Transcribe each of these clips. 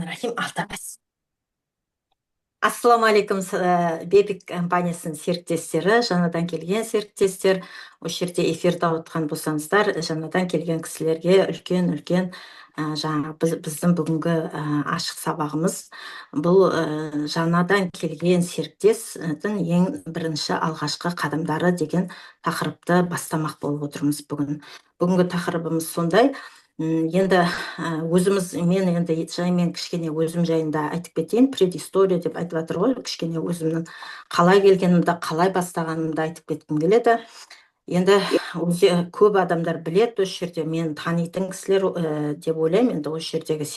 Рахим Алтабас. Ассаламу алейкум, Бепик компаниясының серіктестері, жаңадан келген серіктестер, осы жерде эфирде отқан болсаңыздар, жаңадан келген кісілерге үлкен жаңа біздің бүгінгі ашық сабағымыз. Бұл жаңадан келген серіктестің ең бірінші алғашқы қадамдары деген тақырыпты бастамақ болып отырмыз бүгін. Бүгінгі тақырыбымыз сондай. Енді мен енді жаймен кішкене өзім жайында айтып кетейін. Предистория деп айтып жатыр ғой, кішкене өзімнің қалай келгенімді, қалай бастағанымды айтып кеткім келеді. Енді көп адамдар біледі, осы жерде мен танитын кісілер деп ойлаймын. Енді осы жердегі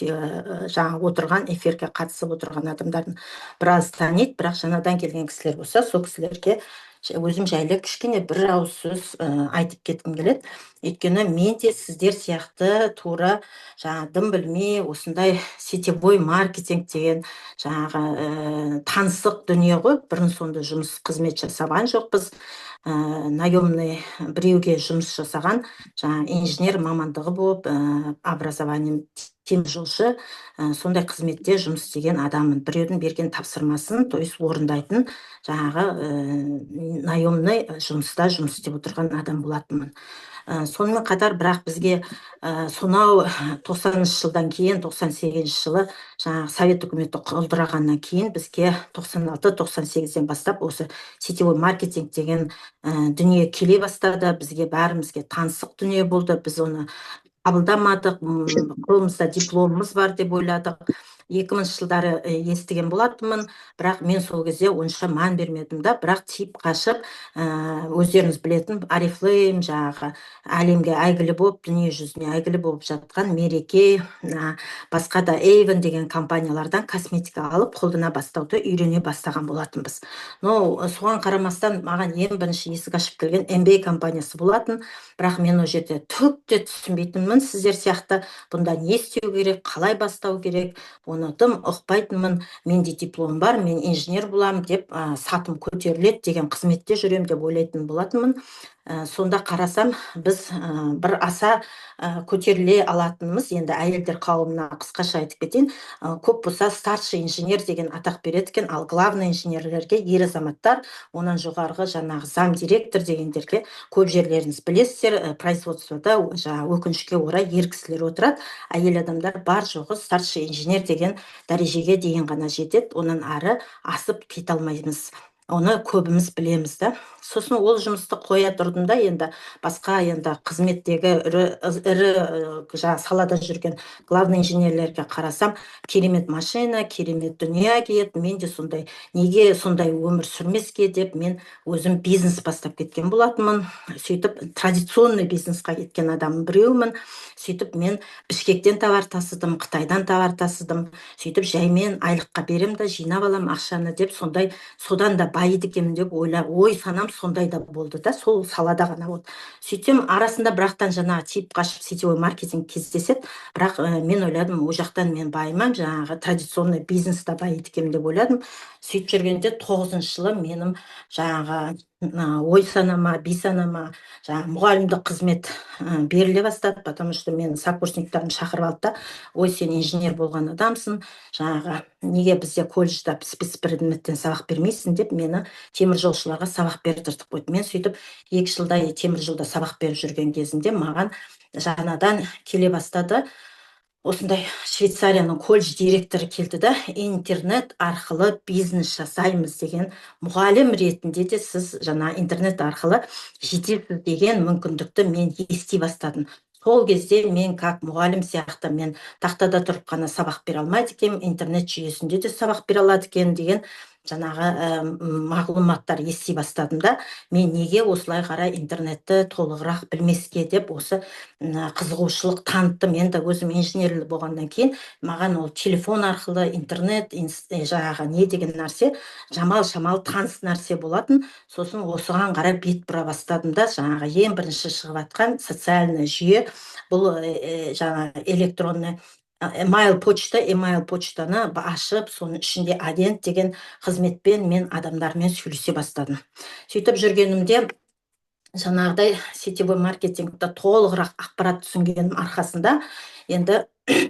жаңа отырған эфирге қатысып отырған адамдардың біраз таниды, бірақ жаңадан келген кісілер болса, сол кісілерге өзім жайлы кішкене бір ауыз сөз айтып кеткім келеді. Өйткені мен де сіздер сияқты тура жаңа дым білмей осындай сетевой маркетинг деген жаңағы таңсық дүние ғой. Бұрын сонды жұмыс қызмет жасаған жоқпыз. Наемный біреуге жұмыс жасаған, жаңа инженер мамандығы болып, образованием теміржолшы, сондай қызметте жұмыс істеген адамын. Біреудің берген тапсырмасын, то есть орындайтын жаңағы наемный жұмыста жұмыс істеп отырған адам болатынмын. Сонымен қатар бірақ бізге сонау 90-шы жылдан кейін 98-ші жылы жаңағы совет үкіметі құлдырағаннан кейін бізге 96-98-ден бастап осы сетевой маркетинг деген дүние келе бастады. Бізге бәрімізге таңсық дүние болды. Біз оны қабылдамадық, қолымызда дипломымыз бар деп ойладық. 2000 жылдары естіген болатынмын, бірақ мен сол кезде онша мән бермедім да, бірақ тиіп қашып, өздеріңіз білетін Арифлейм, жаңағы әлемге әйгілі болып, дүние жүзіне әйгілі болып жатқан Мереке, басқа да Эйвен деген компаниялардан косметика алып, қолдана бастауды үйрене бастаған болатынбыз. Но соған қарамастан маған ең бірінші есік ашып келген MBA компаниясы болатын, бірақ мен ол жерде түк те түсінбейтінмін, сіздер сияқты. Бұнда не істеу керек, қалай бастау керек, оны тым ұқпайтынмын. Менде диплом бар, мен инженер боламын деп, сатым көтеріледі деген қызметте жүрем деп ойлайтын болатынмын. Сонда қарасам, біз бір аса көтеріле алатынымыз, енді әйелдер қауымына қысқаша айтып кетейін, көп болса старший инженер деген атақ береді екен, ал главный инженерлерге ер азаматтар, онан жоғарғы жаңағы зам директор дегендерге көп жерлеріңіз білесіздер, производствода жаңағы өкінішке орай ер кісілер отырады, әйел адамдар бар жоғы старший инженер деген дәрежеге дейін ғана жетеді, онан ары асып кете алмаймыз. Оны көбіміз білеміз да. Сосын ол жұмысты қоя тұрдым да, енді басқа енді қызметтегі ірі жаңа салада жүрген главный инженерлерге қарасам, керемет машина, керемет дүние киеді. Мен де сондай, неге сондай өмір сүрмеске деп, мен өзім бизнес бастап кеткен болатынмын. Сөйтіп традиционный бизнесқа кеткен адамның біреумін. Сөйтіп мен Бішкектен товар тасыдым, Қытайдан товар тасыдым. Сөйтіп жаймен айлыққа берем да, жинап алам ақшаны деп, сондай содан да байыды екенмін деп ой санам сондай да болды да, сол салада ғана болды. Сөйтсем арасында бірақтан жаңағы тиіп қашып сетевой маркетинг кездеседі, бірақ мен ойладым, ол жақтан мен байымам, жаңағы традиционный бизнесте байыды екенмін деп ойладым. Сөйтіп жүргенде 9-шы жылы менің жаңағы ой санама, би санама жаңағы мұғалімдік қызмет беріле бастады, потому что мен сокурсниктарым шақырып алды да, ой, сен инженер болған адамсың, жаңағы неге бізде колледжда спецпредметтен сабақ бермейсің деп, мені теміржолшыларға сабақ бердіртіп қойды. Мен сөйтіп 2 жылдай теміржолда сабақ беріп жүрген кезімде маған жаңадан келе бастады. Осындай Швейцарияның колледж директоры келді да, интернет арқылы бизнес жасаймыз деген, мұғалім ретінде де сіз жаңа интернет арқылы жетесіз деген мүмкіндікті мен ести бастадым. Сол кезде мен как мұғалім сияқты мен тақтада тұрып қана сабақ бере алмайды екенмін, интернет жүйесінде де сабақ бере алады екен деген жаңағы мағлұматтар ести бастадым да, мен неге осылай қарай интернетті толығырақ білмеске деп осы қызығушылық таныттым. Енді өзім инженерлі болғаннан кейін маған ол телефон арқылы интернет жаңағы не деген нәрсе жамал-шамал таныс нәрсе болатын. Сосын осыған қарай бет бұра бастадым да, жаңағы ең бірінші шығып жатқан социальный жүйе, бұл жаңағы электронный email почтаны ашып, соның ішінде агент деген қызметпен мен адамдармен сөйлесе бастадым. Сөйтіп жүргенімде жаңағыдай сетевой маркетингті толығырақ ақпарат түсінгенім арқасында, енді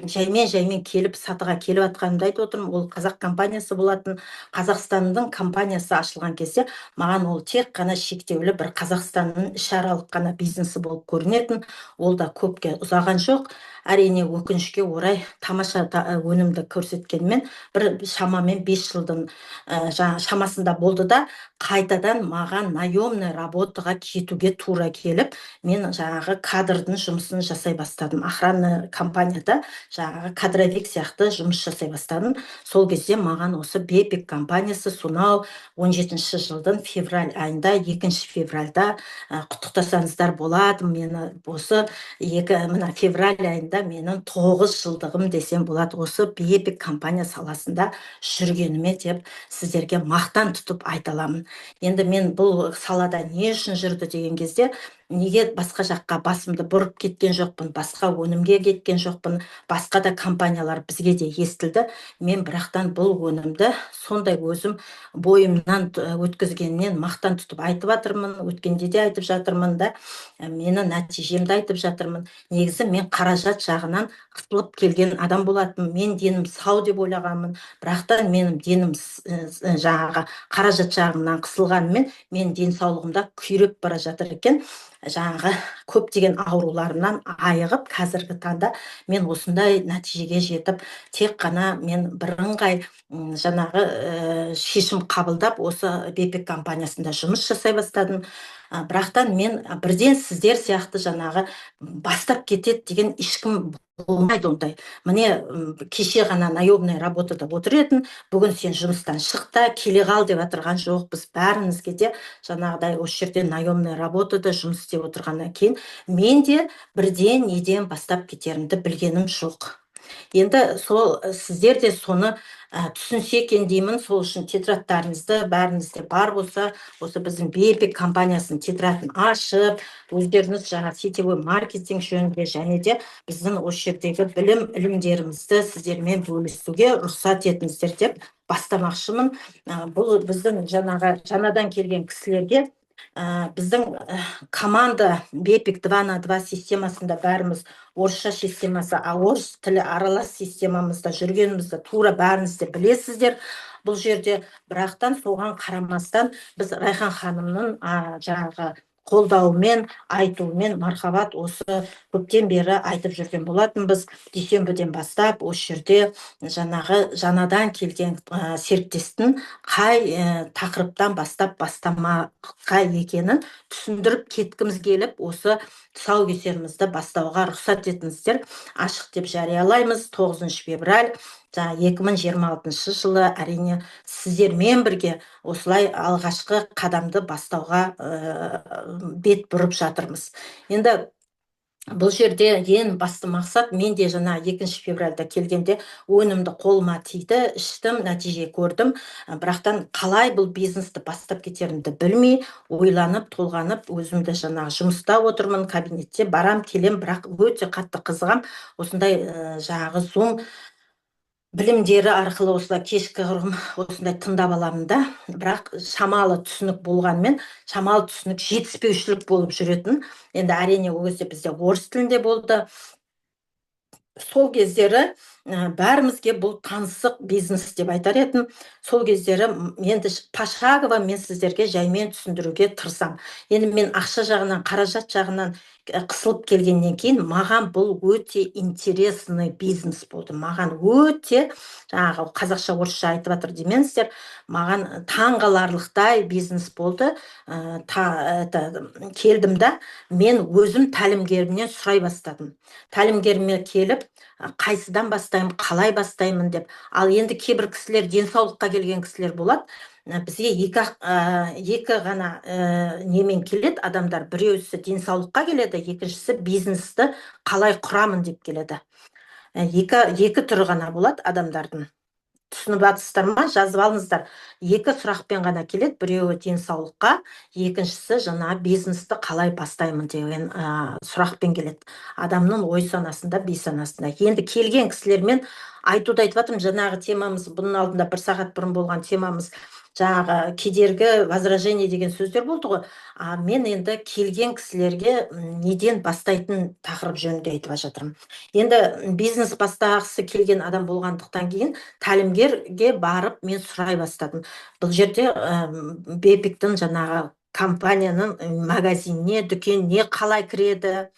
жаймен келіп сатыға келіп жатқанымды айтып отырмын. Ол қазақ компаниясы болатын. Қазақстанның компаниясы ашылған кезде маған ол тек қана шектеулі бір Қазақстанның ішаралық қана бизнесі болып көрінетін. Ол да көпке ұзаған жоқ. Әрине өкінішке орай тамаша өнімді көрсеткенмен бір шамамен 5 жылдың шамасында болды да қайтадан маған наемный работаға кетуге тура келіп, мен жаңағы кадрдың жұмысын жасай бастадым. Охранный компанияда жаңағы кадровик сияқты жұмыс жасай бастадым. Сол кезде маған осы Бепик компаниясы сонау 17 жылдың февраль айында, 2 февральда құттықтасаңыздар болады. Мені осы мына февраль айында менің 9 жылдығым десем болады осы Бепик компания саласында жүргеніме деп сіздерге мақтан тұтып айта аламын. Енді мен бұл салада не үшін жүрді деген кезде, неге басқа жаққа басымды бұрып кеткен жоқпын, басқа өнімге кеткен жоқпын, басқа да компаниялар бізге де естілді. Мен бірақтан бұл өнімді сондай өзім бойымнан өткізгеннен мақтан тұтып айтып жатырмын, өткенде де айтып жатырмын да, мені нәтижемді айтып жатырмын. Негізі мен қаражат жағынан қысылып келген адам болатын. Мен денім сау деп ойлағанмын, бірақтан менің денім жаңағы қаражат жағынан қысылғанымен мен денсаулығымда күйреп бара жатыр екен. Жаңағы көптеген ауруларымнан айығып, қазіргі таңда мен осындай нәтижеге жетіп, тек қана мен бірыңғай жаңағы шешім қабылдап, осы Бепик компаниясында жұмыс жасай бастадым. Бірақтан мен бірден сіздер сияқты жаңағы бастап кетеді деген ешкім болмайды ондай. Міне, кеше ғана наемный работада отыр едім, бүгін сен жұмыстан шықта, келе қал деп отырған жоқпыз. Бәріңізге де жаңағыдай осы жерде наемный работада жұмыс істеп отырғаннан кейін мен де бірден неден бастап кетерімді білгенім жоқ. Енді сол сіздер де соны түсінсе екен деймін. Сол үшін тетрадтарыңызды бәріңізде бар болса, осы біздің Бепик компаниясының тетрадын ашып, өздеріңіз жаңа сетевой маркетинг жөнінде және де біздің осы жердегі ілімдерімізді сіздермен бөлісуге рұқсат етіңіздер деп бастамақшымын. Бұл біздің жаңадан келген кісілерге біздің команда Бепик 2на2 системасында бәріміз орысша системасы, орыс тілі аралас системамызда жүргенімізді тура бәріңіз де білесіздер. Бұл жерде бірақтан соған қарамастан біз Райхан ханымның жаңағы қолдауымен, айтуымен мархабат осы көптен бері айтып жүрген болатынбыз. Дүйсенбіден бастап осы жерде жаңадан келген серіктестің қай тақырыптан бастап бастамаққа екенін түсіндіріп кеткіміз келіп, осы тұсаукесерімізді бастауға рұқсат етіңіздер. Ашық деп жариялаймыз. 9 февраль 2026 жылы әрине сіздермен бірге осылай алғашқы қадамды бастауға бет бұрып жатырмыз. Енді бұл жерде ең басты мақсат, мен де жаңа 2 февральда келгенде өнімді қолыма тиді, іштім, нәтиже көрдім. Бірақтан қалай бұл бизнесті бастап кетерімді білмей, ойланып, толғанып, өзімді жаңағы жұмыста отырмын, кабинетте барам, келем, бірақ өте қатты қызығам. Осындай жаңағы Zoom білімдері арқылы осылай кешкі құрым осындай тыңдап аламын да, бірақ шамалы түсінік болғанмен, шамалы түсінік жетіспеушілік болып жүретін. Енді әрине ол кезде бізде орыс тілінде болды. Сол кездері бәрімізге бұл таңсық бизнес деп айтар едім. Сол кездері енді пошагово мен сіздерге жаймен түсіндіруге тырысам. Енді мен ақша жағынан, қаражат жағынан қысылып келгеннен кейін маған бұл өте интересный бизнес болды. Маған өте, жаңағы қазақша орысша айтып жатыр демеңіздер, маған таңғаларлықтай бизнес болды. Келдім да, мен өзім тәлімгерімнен сұрай бастадым. Тәлімгеріме келіп, қайсыдан бастаймын, қалай бастаймын деп. Ал енді кейбір кісілер, денсаулыққа келген кісілер болады. Бізге екі ғана немен келеді адамдар. Біреусі денсаулыққа келеді, екіншісі бизнесті қалай құрамын деп келеді. Екі түрі ғана болады адамдардың. Түсініп жатсыздар ма? Жазып алыңыздар. Екі сұрақпен ғана келеді. Біреуі денсаулыққа, екіншісі жаңа бизнесті қалай бастаймын деген сұрақпен келеді. Адамның ой санасында, бейсанасында. Енді келген кісілермен айтуды айтып жатырмын, жаңағы темамыз, бұның алдында 1 сағат бұрын болған темамыз жаңағы кедергі, возражение деген сөздер болды ғой. Мен енді келген кісілерге неден бастайтын тақырып жөнінде айтып жатырмын. Енді бизнес бастағысы келген адам болғандықтан кейін тәлімгерге барып мен сұрай бастадым. Бұл жерде Бепиктің жаңағы компанияның магазиніне, дүкеніне қалай кіреді,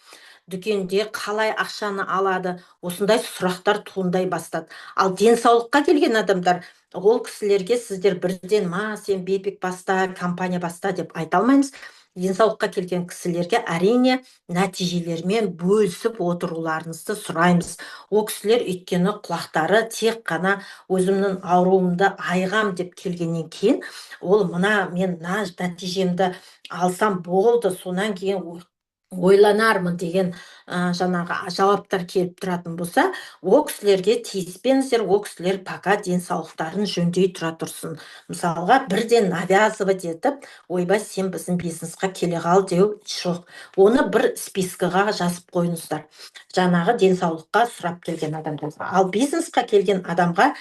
дүкенде қалай ақшаны алады, осындай сұрақтар туындай бастады. Ал денсаулыққа келген адамдар, ол кісілерге сіздер бірден сен Бепик баста, компания баста деп айта алмаймыз. Денсаулыққа келген кісілерге әрине нәтижелермен бөлісіп отыруларыңызды сұраймыз. Ол кісілер өйткені құлақтары тек қана өзімнің ауруымды айығам деп келгеннен кейін, ол мен мына нәтижемді алсам болды, сонан кейін ойланармын деген жаңағы жауаптар келіп тұратын болса, ол кісілерге тиіспеңіздер, ол кісілер пока денсаулықтарын жөндей тұра тұрсын. Мысалға, бірден навязывать етіп, ойбай, сен біздің бизнесқа келе қал деу жоқ. Оны бір спискіға жазып қойыңыздар. Жаңағы денсаулыққа сұрап келген адамдар. Ал бизнесқа келген адамға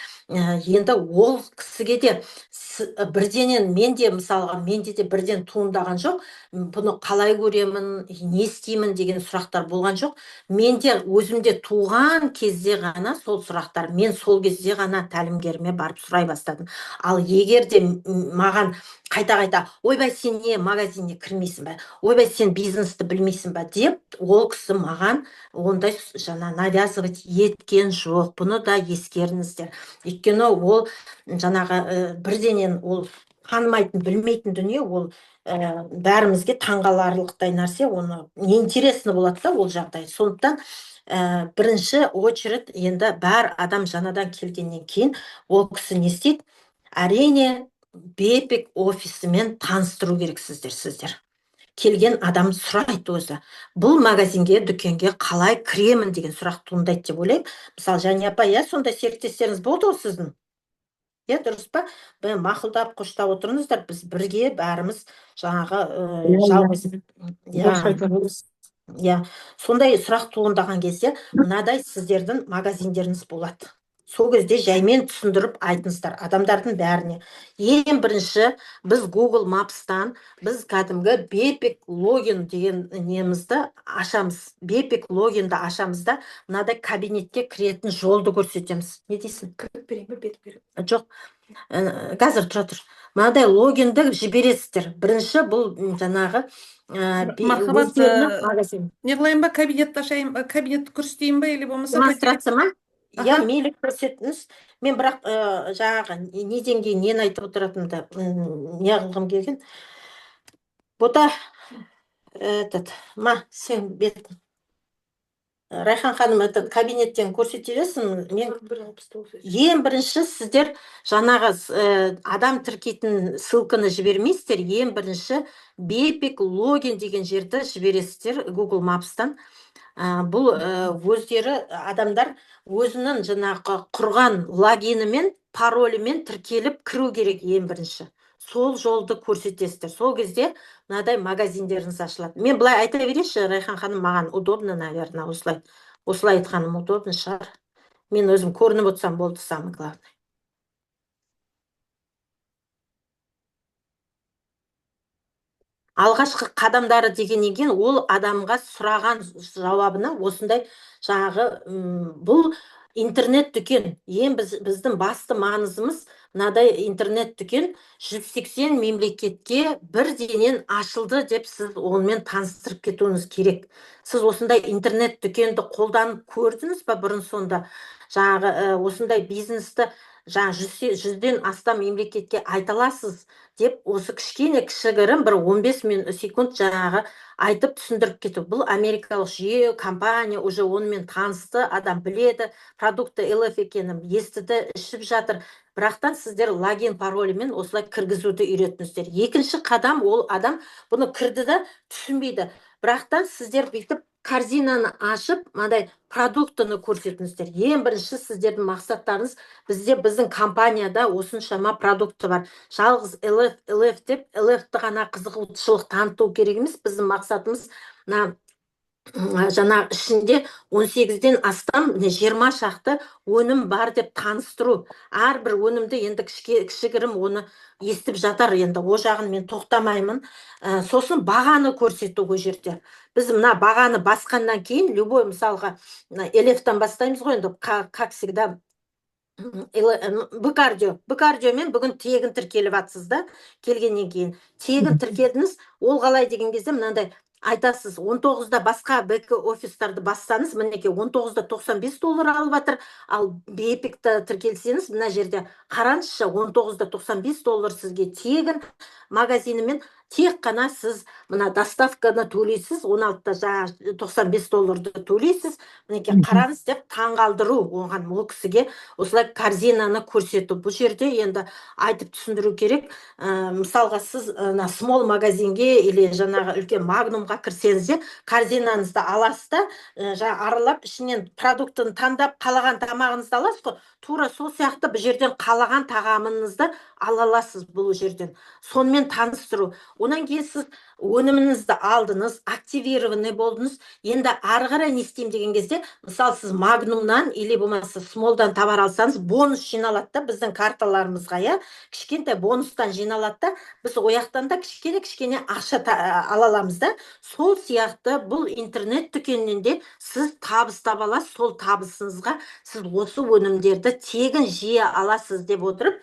енді ол кісіге де бірденен менде де бірден туындаған жоқ. Бұны қалай көремін, не істеймін деген сұрақтар болған жоқ. Менде өзімде туған кезде ғана сол сұрақтар, мен сол кезде ғана тәлімгеріме барып сұрай бастадым. Ал егер де маған қайта-қайта, ойбай, сен не магазинге кірмейсің бе, ойбай, сен бизнесті білмейсің бе деп, ол кісі маған ондай навязывать еткен жоқ. Бұны да ескеріңіздер. Өйткені ол жаңағы бірденен ол танымайтын, білмейтін дүние, ол бәрімізге таңғаларлықтай нәрсе, оны неинтересно болады да ол жағдай. Сондықтан бірінші очередь енді бар адам жаңадан келгеннен кейін ол кісі не істейді? Әрине Бепик офисімен таныстыру керексіздер. Келген адам сұрайды өзі. Бұл магазинге, дүкенге қалай кіремін деген сұрақ туындайды деп ойлаймын. Мысалы, Жане апа, сондай серіктестеріңіз болды ғой сіздің? Дұрыс па? Мақұлдап, қоштап отырыңыздар, біз бірге бәріміз жаңағы жалғыз. Сондай сұрақ туындаған кезде, мынадай сіздердің магазиндеріңіз болады. Сол кезде жаймен түсіндіріп айтыңыздар адамдардың бәріне. Ең бірінші, біз Google Maps'тан біз кәдімгі Бепик логин деген немізді ашамыз. Бепик логинді ашамыз да, мынадай кабинетке кіретін жолды көрсетеміз. Не дейсің? Кіріп берейін бе, бетіп берейін? Жоқ, қазір тұра тұр. Мынадай логинді жібересіздер. Бірінші, бұл жаңағы Мархабат, не қылайын ба, кабинетті ашайын, кабинетті көрсетейін ба, или болмаса демонстрация ма? Мейлі көрсетіңіз. Мен бірақ жаңағы неден кейін нені айтып отыратынымды не қылғым келген. Бота сен бет Райхан ханым, кабинеттен көрсете бересің. Ең бірінші сіздер жаңағы адам тіркейтін ссылканы жібермейсіздер. Ең бірінші Бепик логин деген жерді жібересіздер Google Maps'тан. Бұл өздері адамдар өзінің жаңағы құрған логинімен, паролімен тіркеліп кіру керек ең бірінші. Сол жолды көрсетесіздер. Сол кезде мынадай магазиндеріңіз ашылады. Мен былай айта берейінші, Райхан ханым, маған удобно, наверное, осылай айтқаным удобно шығар. Мен өзім көрініп отырсам болды, самый главный. Алғашқы қадамдары дегеннен кейін ол адамға сұраған жауабына осындай жаңағы бұл интернет дүкен. Біздің басты маңызымыз мынадай интернет дүкен 180 мемлекетке бірденен ашылды деп сіз онымен таныстырып кетуіңіз керек. Сіз осындай интернет дүкенді қолданып көрдіңіз ба бұрын сонда? Жаңағы осындай бизнесті 100-ден астам мемлекетке айта аласыз деп осы кішігірім бір 15 секунд жаңағы айтып түсіндіріп кету. Бұл америкалық жүйе, компания уже онымен танысты, адам біледі, продукты LF екенін естіді, ішіп жатыр. Бірақтан сіздер логин паролімен осылай кіргізуді үйретіңіздер. Екінші қадам, ол адам бұны кірді да түсінбейді. Бірақтан сіздер бүйтіп корзинаны ашып, мынадай продуктыны көрсетіңіздер. Ең бірінші сіздердің мақсаттарыңыз, біздің компанияда осыншама продукты бар. Жалғыз LF деп, LF-ті ғана қызығушылық таныту керек емес. Біздің мақсатымыз жаңағы ішінде 18-ден астам 20 шақты өнім бар деп таныстыру. Әрбір өнімді енді кішігірім оны естіп жатар, енді о жағын мен тоқтамаймын. Сосын бағаны көрсету ол жерде. Біз мына бағаны басқаннан кейін любой мысалға элефтан бастаймыз ғой енді, как всегда б-кардиомен бүгін тегін тіркеліп жатсыз да, келгеннен кейін тегін тіркелдіңіз. Ол қалай деген кезде мынандай айтасыз, 19-да басқа бэк офистарды бассаңыз, мінекей $19-да $95 алып жатыр, ал бепикті тіркелсеңіз, мына жерде қараңызшы, $19-да $95 сізге тегін магазинімен тек қана сіз мына доставканы төлейсіз, 16-да жаңағы $95 төлейсіз. Мінекей қараңыз деп таңғалдыру оған, ол кісіге осылай корзинаны көрсету. Бұл жерде енді айтып түсіндіру керек. Мысалға сіз смол магазинге или жаңағы үлкен магнумға кірсеңіз де корзинаңызды аласыз да, аралап ішінен продуктын таңдап қалаған тамағыңызды аласыз ғой. Тура сол сияқты бұл жерден қалаған тағамыңызды ала аласыз бұл жерден. Сонымен таныстыру. Онан кейін сіз өніміңізді алдыңыз, активированный болдыңыз. Енді ары қарай не істеймін деген кезде, мысалы сіз магнумнан или болмаса смолдан товар алсаңыз, бонус жиналады да біздің карталарымызға, кішкентай бонустан жиналады да, біз ояқтан да кішкене ақша ала аламыз да. Сол сияқты бұл интернет дүкенінен де сіз табыс таба аласыз, сол табысыңызға сіз осы өнімдерді тегін жиі аласыз деп отырып,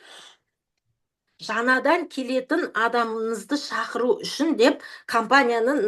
жаңадан келетін адамыңызды шақыру үшін деп компанияның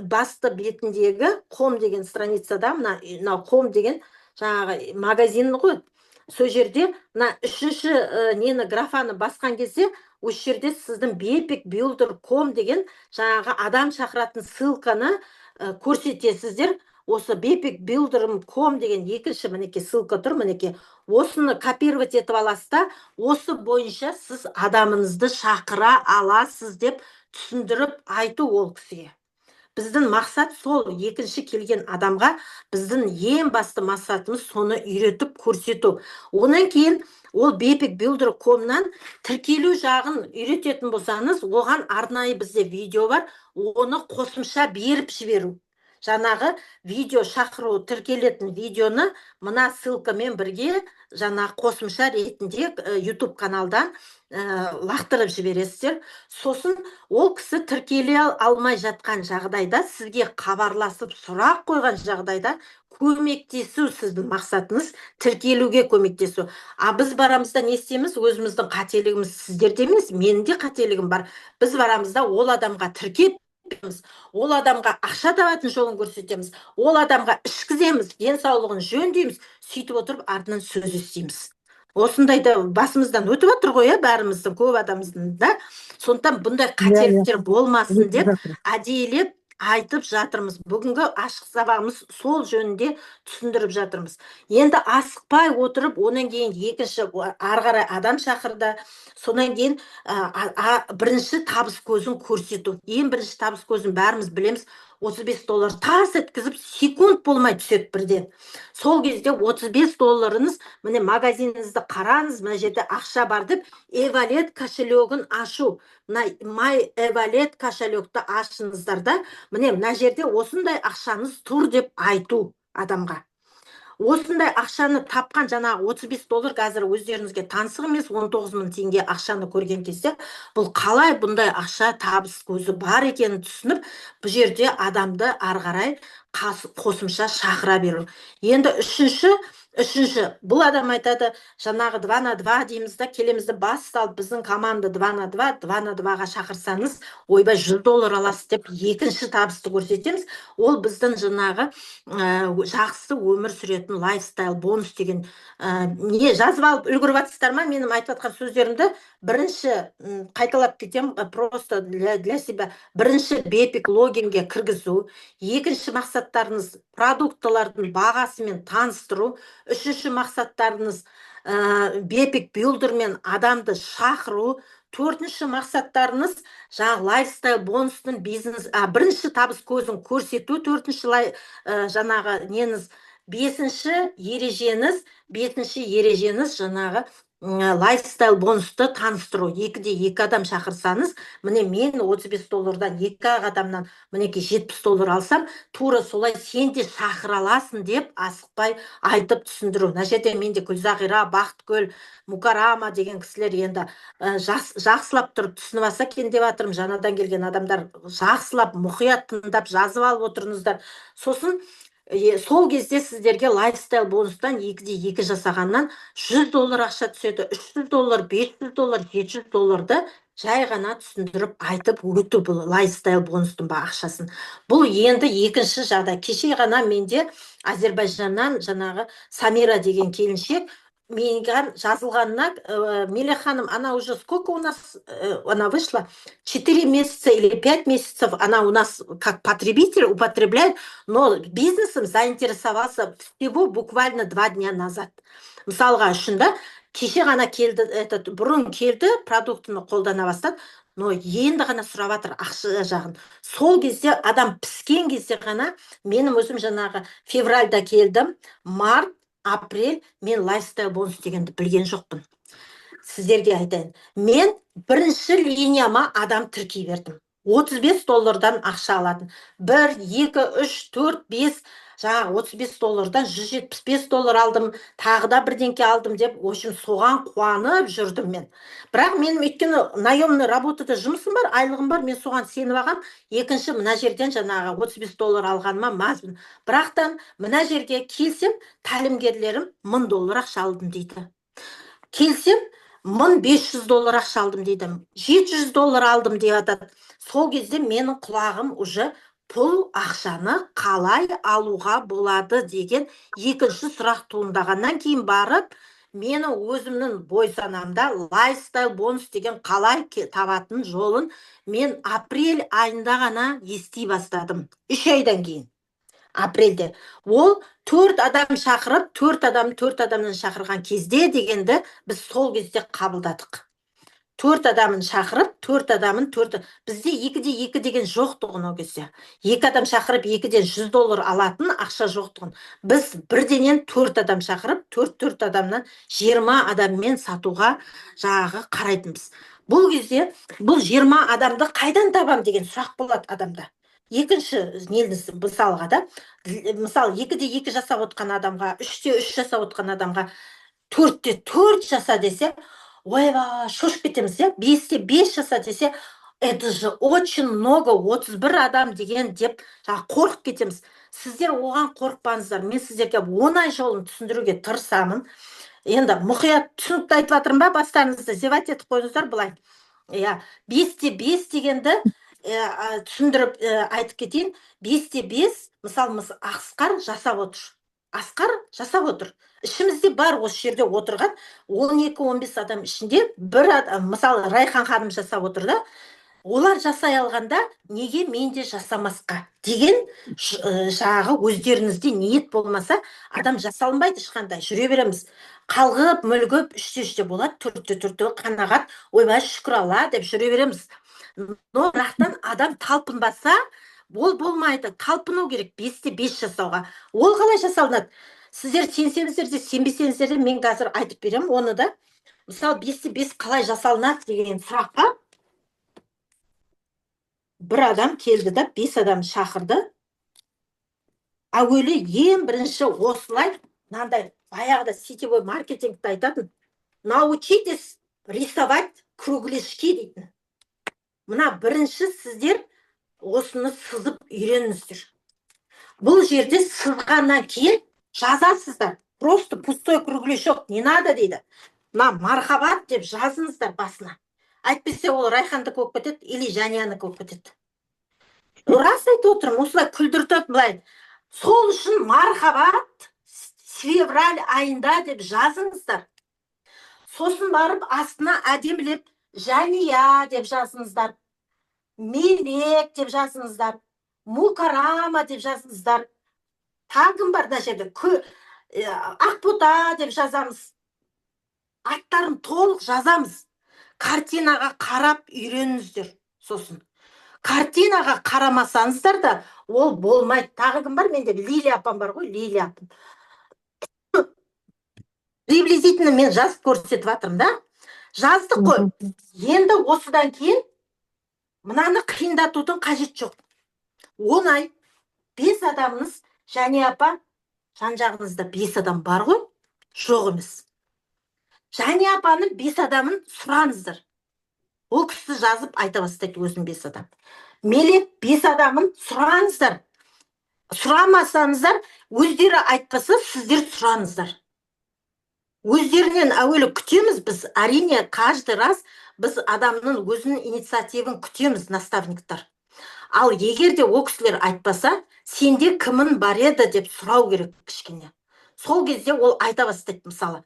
басты бетіндегі ком деген страницада, мына ком деген жаңағы магазин ғой, сол жерде мына үшінші нені графаны басқан кезде, осы жерде сіздің bepikbuilder.com деген жаңағы адам шақыратын ссылканы көрсетесіздер. Осы bepikbuilder.com деген екінші мінекей ссылка тұр, мінекей осыны копировать етіп аласыз да, осы бойынша сіз адамыңызды шақыра аласыз деп түсіндіріп айту ол кісіге. Біздің мақсат сол, екінші келген адамға біздің ең басты мақсатымыз соны үйретіп көрсету. Онан кейін ол bepikbuilder.com-нан тіркелу жағын үйрететін болсаңыз, оған арнайы бізде видео бар, оны қосымша беріп жіберу. Жаңағы видео шақыру тіркелетін видеоны мына ссылкамен бірге жаңағы қосымша ретінде YouTube каналдан лақтырып жібересіздер. Сосын ол кісі тіркеле алмай жатқан жағдайда, сізге хабарласып сұрақ қойған жағдайда көмектесу сіздің мақсатыңыз, тіркелуге көмектесу. Біз барамызда не істейміз? Өзіміздің қателігіміз сіздерде емес, менің де қателігім бар. Біз барамызда ол адамға тіркеп, ол адамға ақша табатын жолын көрсетеміз, ол адамға ішкіземіз, денсаулығын жөндейміз, сөйтіп отырып артынан сөз естиміз. Осындайда басымыздан өтіп отыр ғой, бәріміздің, көп адамыздың да. Сондықтан бұндай қателіктер болмасын деп әдейілеп айтып жатырмыз. Бүгінгі ашық сабағымыз сол жөнінде түсіндіріп жатырмыз. Енді асықпай отырып, онан кейін екінші ары қарай адам шақырды. Сонан кейін бірінші табыс көзін көрсету. Ең бірінші табыс көзін бәріміз білеміз, $35 тас еткізіп, секунд болмай түседі бірден. Сол кезде $35-ыңыз, міне магазиніңізді қараңыз, мына жерде ақша бар деп, e-wallet кошелегін ашу. My e-wallet кошелекті ашыңыздар да, міне мына жерде осындай ақшаңыз тұр деп айту адамға. Осындай ақшаны тапқан, жаңағы $35 қазір өздеріңізге таңсық емес, 19.000 теңге ақшаны көрген кезде, бұл қалай бұндай ақша табыс көзі бар екенін түсініп, бұл жерде адамды ары қарай қосымша шақыра беру. Енді үшінші, бұл адам айтады, жаңағы 2 на 2 дейміз да, келемізді бас салып, біздің команда 2 на 2-ға шақырсаңыз, ойбай $100 аласыз деп екінші табысты көрсетеміз. Ол біздің жаңағы жақсы өмір сүретін лайфстайл бонус деген не жазып алып үлгіріп жатсыздар ма? Менің айтып жатқан сөздерімді бірінші қайталап кетем, просто для себя. Бірінші бепик логинге кіргізу, екінші мақсаттарыңыз продуктылардың бағасымен таныстыру, үшінші мақсаттарыңыз bepikbuilder-мен адамды шақыру, төртінші мақсаттарыңыз жаңағы лайфстайл бонустың бизнес, бірінші табыс көзін көрсету, төртінші жаңағы неңіз, бесінші ережеңіз жаңағы лайфстайл бонусты таныстыру. 2-2 адам шақырсаңыз, міне мен $35 2 адамнан мінекей $70 алсам, тура солай сен де шақыра аласың деп асықпай айтып түсіндіру. Мына жерде менде Гүлзағира, Бақытгүл, Мукарама деген кісілер енді жақсылап тұрып түсініп алса екен деп жатырмын. Жаңадан келген адамдар жақсылап мұқият тыңдап жазып алып отырыңыздар. Сосын сол кезде сіздерге лайфстайл бонустан 2-2 жасағаннан $100 ақша түседі, $300, $500, $700-ды жай ғана түсіндіріп айтып өту бұл лайфстайл бонустың ақшасын. Бұл енді екінші жағдай. Кеше ғана менде Әзербайжаннан жаңағы Самира деген келіншек менен жазылғанына, Миля ханым, она уже сколько у нас она вышла? 4 месяца или 5 месяцев она у нас как потребитель употребляет, но бизнесом заинтересовался всего буквально 2 дня назад. Мысалға үшін да, кеше ғана келді, бұрын келді, продуктыны қолдана бастады, но енді ғана сұрап жатыр ақша жағын. Сол кезде адам піскен кезде ғана, менің өзім жаңағы февральда келдім, март, апрель мен лайфстайл бонус дегенді білген жоқпын. Сіздерге айтайын. Мен бірінші линияма адам тіркей бердім. $35 ақша алатын. 1, 2, 3, 4, 5, жаңағы $35 $175 алдым, тағы да бірдеңке алдым деп, в общем, соған қуанып жүрдім мен. Бірақ мен өйткені наемный работада жұмысым бар, айлығым бар, мен соған сеніп алғам. Екінші мына жерден жаңағы $35 алғаныма мәзбін. Бірақтан мына жерге келсем, тәлімгерлерім $1000 ақша алдым дейді. Келсем, $1500 ақша алдым дейді. $700 алдым деп атады. Сол кезде менің құлағым уже пұл ақшаны қалай алуға болады деген екінші сұрақ туындағаннан кейін барып, менің өзімнің бой санамда лайфстайл бонус деген қалай табатын жолын мен апрель айында ғана ести бастадым. 3 айдан кейін. Апрельде. Ол 4 адам шақырып, 4 адамнан шақырған кезде дегенді біз сол кезде қабылдадық. 4 адамын шақырып, 4 бізде 2-2 деген жоқ тұғын о кезде. 2 адам шақырып, 2-ден $100 алатын ақша жоқ тұғын. Біз бірденен 4 адам шақырып, 4 адамнан 20 адаммен сатуға жағы қарайтынбыз. Бұл кезде, бұл 20 адамды қайдан табам деген сұрақ болады адамда. Екінші нелісі мысалға да, мысалы 2-2 жасап отқан адамға, 3-3 жасап отқан адамға 4-4 жаса десе, ойба, шошып кетеміз, 5-5 жаса десе, это же очень много, 31 адам деген деп қорқып кетеміз. Сіздер оған қорықпаңыздар. Мен сіздерге оңай жолын түсіндіруге тырысамын. Енді мұқият түсінікті айтып жатырмын ба, бастарыңызды зевать етіп қойыңыздар былай. 5-5 дегенді түсіндіріп айтып кетейін. 5-5, мысалы, Асқар жасап отыр. Асқар жасап отыр. Ішімізде бар осы жерде отырған 12-15 адам ішінде бір адам, мысалы, Райхан ханым жасап отыр да, олар жасай алғанда неге мен де жасамасқа деген жағы өздеріңізде ниет болмаса, адам жасалынбайды ешқандай, жүре береміз. Қалғып, мүлгіп, 3-3 болады, 4-4 қанағат, ойбай шүкір Алла деп жүре береміз. Но бірақтан адам талпынбаса, ол болмайды. Талпыну керек 5-5 жасауға. Ол қалай жасалынады? Сіздер сенсеңіздер де, сенбесеңіздер де, мен қазір айтып беремін оны да. Мысалы, 5-5 қалай жасалынады деген сұраққа бір адам келді да, 5 адам шақырды. Әуелі ең бірінші осылай, мынандай баяғыда сетевой маркетингті айтатын. Научитесь рисовать кругляшки дейтін. Мына бірінші сіздер осыны сызып үйреніңіздер. Бұл жерде сызғаннан кейін жазасыздар. Просто пустой кругляшок не надо дейді. Мына мархабат деп жазыңыздар басына. Әйтпесе ол Райханды көп кетеді, или Жанияны көп кетеді. Рас айтып отырмын, осылай күлдіртіп былай. Сол үшін мархабат февраль айында деп жазыңыздар. Сосын барып астына әдемілеп Жания деп жазыңыздар. Мелек деп жазыңыздар. Мукарама деп жазыңыздар. Тағым бар да жерде. Ақбота деп жазамыз. Аттарын толық жазамыз. Картинаға қарап үйреніңіздер. Сосын. Картинаға қарамасаңыздар да, ол болмайды. Тағы кім бар? Менде Лилия апам бар ғой, Лилия апам. приблизительно мен жазып көрсетіп жатырмын да. Жаздық қой. Енді осыдан кейін мынаны қиындатудың қажет жоқ. 10 ай 5 адамыңыз, және апа, жан жағыңызда 5 адам бар ғой? Жоқ емес. Және апаның 5 адамын сұраңыздар. Ол кісі жазып айта бастайды өзін 5 адам. Меле 5 адамын сұраңыздар. Сұрамасаңыздар, өздері айтпаса, сіздер сұраңыздар. Өздерінен әуелі күтеміз біз, әрине, каждый раз біз адамның өзінің инициативін күтеміз, наставниктар. Ал егер де ол кісілер айтпаса, сенде кімін бар еді деп сұрау керек кішкене. Сол кезде ол айта бастайды, мысалы.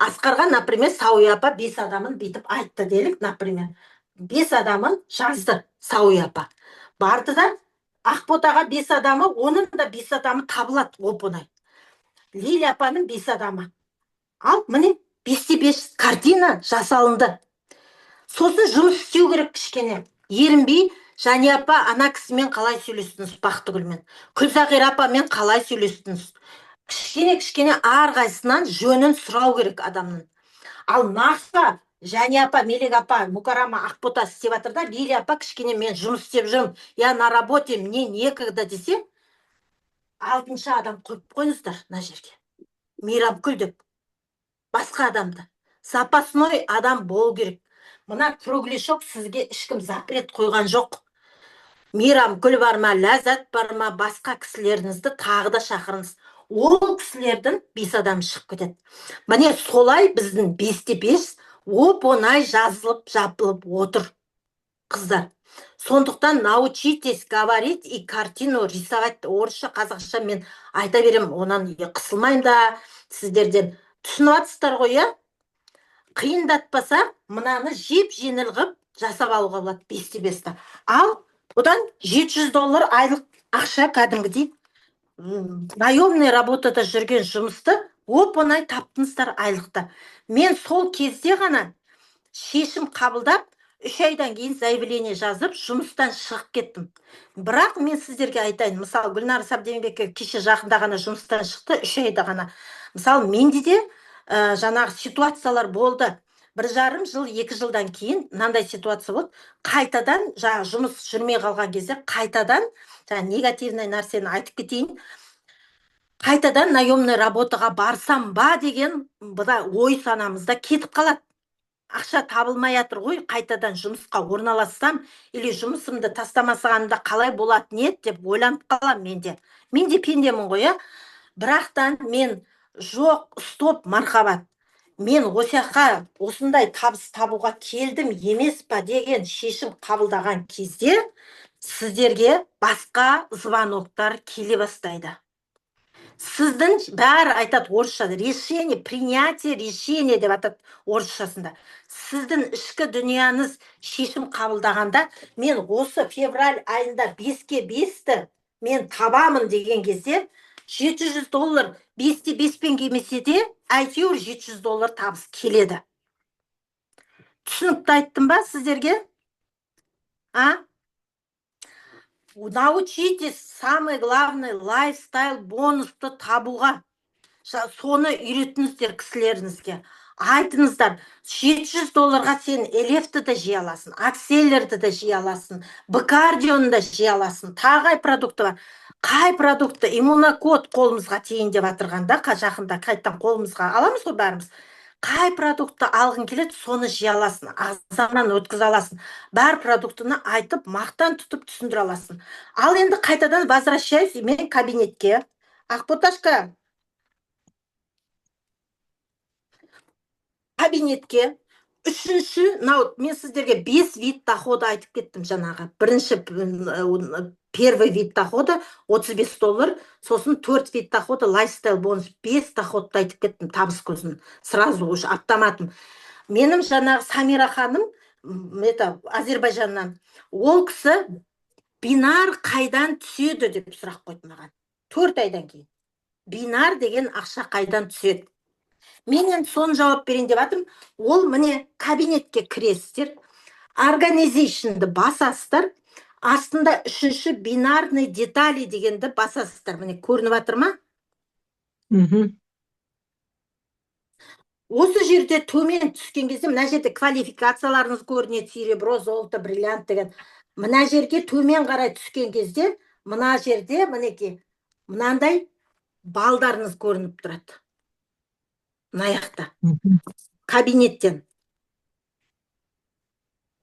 Асқарға, например, Сауи апа 5 адамын бүйтіп айтты делік, например. 5 адамын жазды Сауи апа. Барды да Ақботаға 5 адамы, оның да 5 адамы табылады оп-оңай. Лиля апаның 5 адамы. Ал міне 5-те 5 картина жасалынды. Сосын жұмыс істеу керек кішкене. Ерінбей, Жани апа ана кісімен қалай сөйлестіңіз, Бақтыгүлмен. Күлзағира апамен қалай сөйлестіңіз. Кішкене әрқайсынан жөнін сұрау керек адамның. Ал нақты Жани апа, Мелек апа, Мукарама, Ақбота істеп жатыр да, Лиля апа кішкене мен жұмыс істеп жүрмін, я на работе, мне некогда десе, 6-шы адам қойып қойыңыздар мына жерге. Мейрамкүл деп. Басқа адамды. Запасной адам болу керек. Мына кругляшок сізге ешкім запрет қойған жоқ. Мейрамкүл бар ма, Ләззат бар ма, басқа кісілеріңізді тағы да шақырыңыз. Ол кісілердің 5 адам шығып кетеді. Міне солай біздің 5-те 5 оп-оңай жазылып, жапылып отыр, қыздар. Сондықтан научитесь говорить и картину рисовать. Орысша, қазақша мен айта берем, онан қысылмайым да сіздерден. Түсініп жатсыздар ғой, иә? Қиындатпаса, мынаны жеп-жеңіл қылып жасап алуға болады 5-те 5-ті. Ал одан $700 айлық ақша кәдімгідей наемный работада жүрген жұмысты оп-оңай таптыңыздар айлықта. Мен сол кезде ғана шешім қабылдап, 3 айдан кейін заявление жазып, жұмыстан шығып кеттім. Бірақ мен сіздерге айтайын, мысалы, Гүлнар Сәбденбекке кеше жақында ғана жұмыстан шықты, 3 айда ғана. Мысалы, менде де жаңағы ситуациялар болды. 1,5 жыл, 2 жылдан кейін мынандай ситуация болды. Қайтадан, жұмыс жүрмей қалған кезде, қайтадан, негативный нәрсені айтып кетейін, қайтадан наемный работаға барсам ба деген ой санамызда кетіп қалады. Ақша табылмай жатыр ғой, қайтадан жұмысқа орналассам, или жұмысымды тастамасағанда қалай болатын еді деп ойланып қалам менде. Менде пендемін ғой, бірақтан мен жоқ, стоп, мархабат. Мен осыяққа осындай табыс табуға келдім емес па деген шешім қабылдаған кезде сіздерге басқа звоноктар келе бастайды. Сіздің бәрі айтады орысша, решение, принятие решение деп атады орысшасында. Сіздің ішкі дүнияңыз шешім қабылдағанда, мен осы февраль айында 5-ке 5-ті мен табамын деген кезде, $700 5-те 5-пен келмесе де, әйтеуір $700 табыс келеді. Түсінікті айттым ба сіздерге? Научитесь самый главный лайфстайл бонусты табуға. Соны үйретіңіздер кісілеріңізге. Айтыңыздар, $700 сен элефті де жей аласың, акселерді де жей аласың, бикардионы да жей аласың. Тағай продукты бар. Қай продукты? Иммунокод қолымызға тейін деп атырғанда, жақында қайттан қолымызға аламыз ғой бәріміз. Қай продукты алғың келеді, соны жей аласың, ағзаңнан өткіз аласың. Бәр продуктыны айтып, мақтан тұтып түсіндіре аласың. Ал енді қайтадан возвращаюсь мен кабинетке. Ақботашка, кабинетке. Үшінші, мен сіздерге 5 вид дохода айтып кеттім жаңағы. Бірінші, первый вид дохода $35, сосын 4 вид дохода лайфстайл бонус 5 доходты айтып кеттім, табыс көзін. Сразу уж автоматым. Менің жаңағы Самира ханым, Азербайжаннан, ол кісі бинар қайдан түседі деп сұрақ қойды маған. 4 айдан кейін. Бинар деген ақша қайдан түседі? Мен енді соны жауап берейін деп жатырмын. Ол міне кабинетке кіресіздер, organization'ды басасыздар, астында 3-ші бинарный детали дегенді басасыздар. Міне көрініп жатыр ма? Осы жерде төмен түскен кезде мына жерде квалификацияларыңыз көрінеді, серебро, золото, бриллиант деген. Мына жерге төмен қарай түскен кезде мына жерде мінекей мынандай балдарыңыз көрініп тұрады. Мына жақта кабинеттен.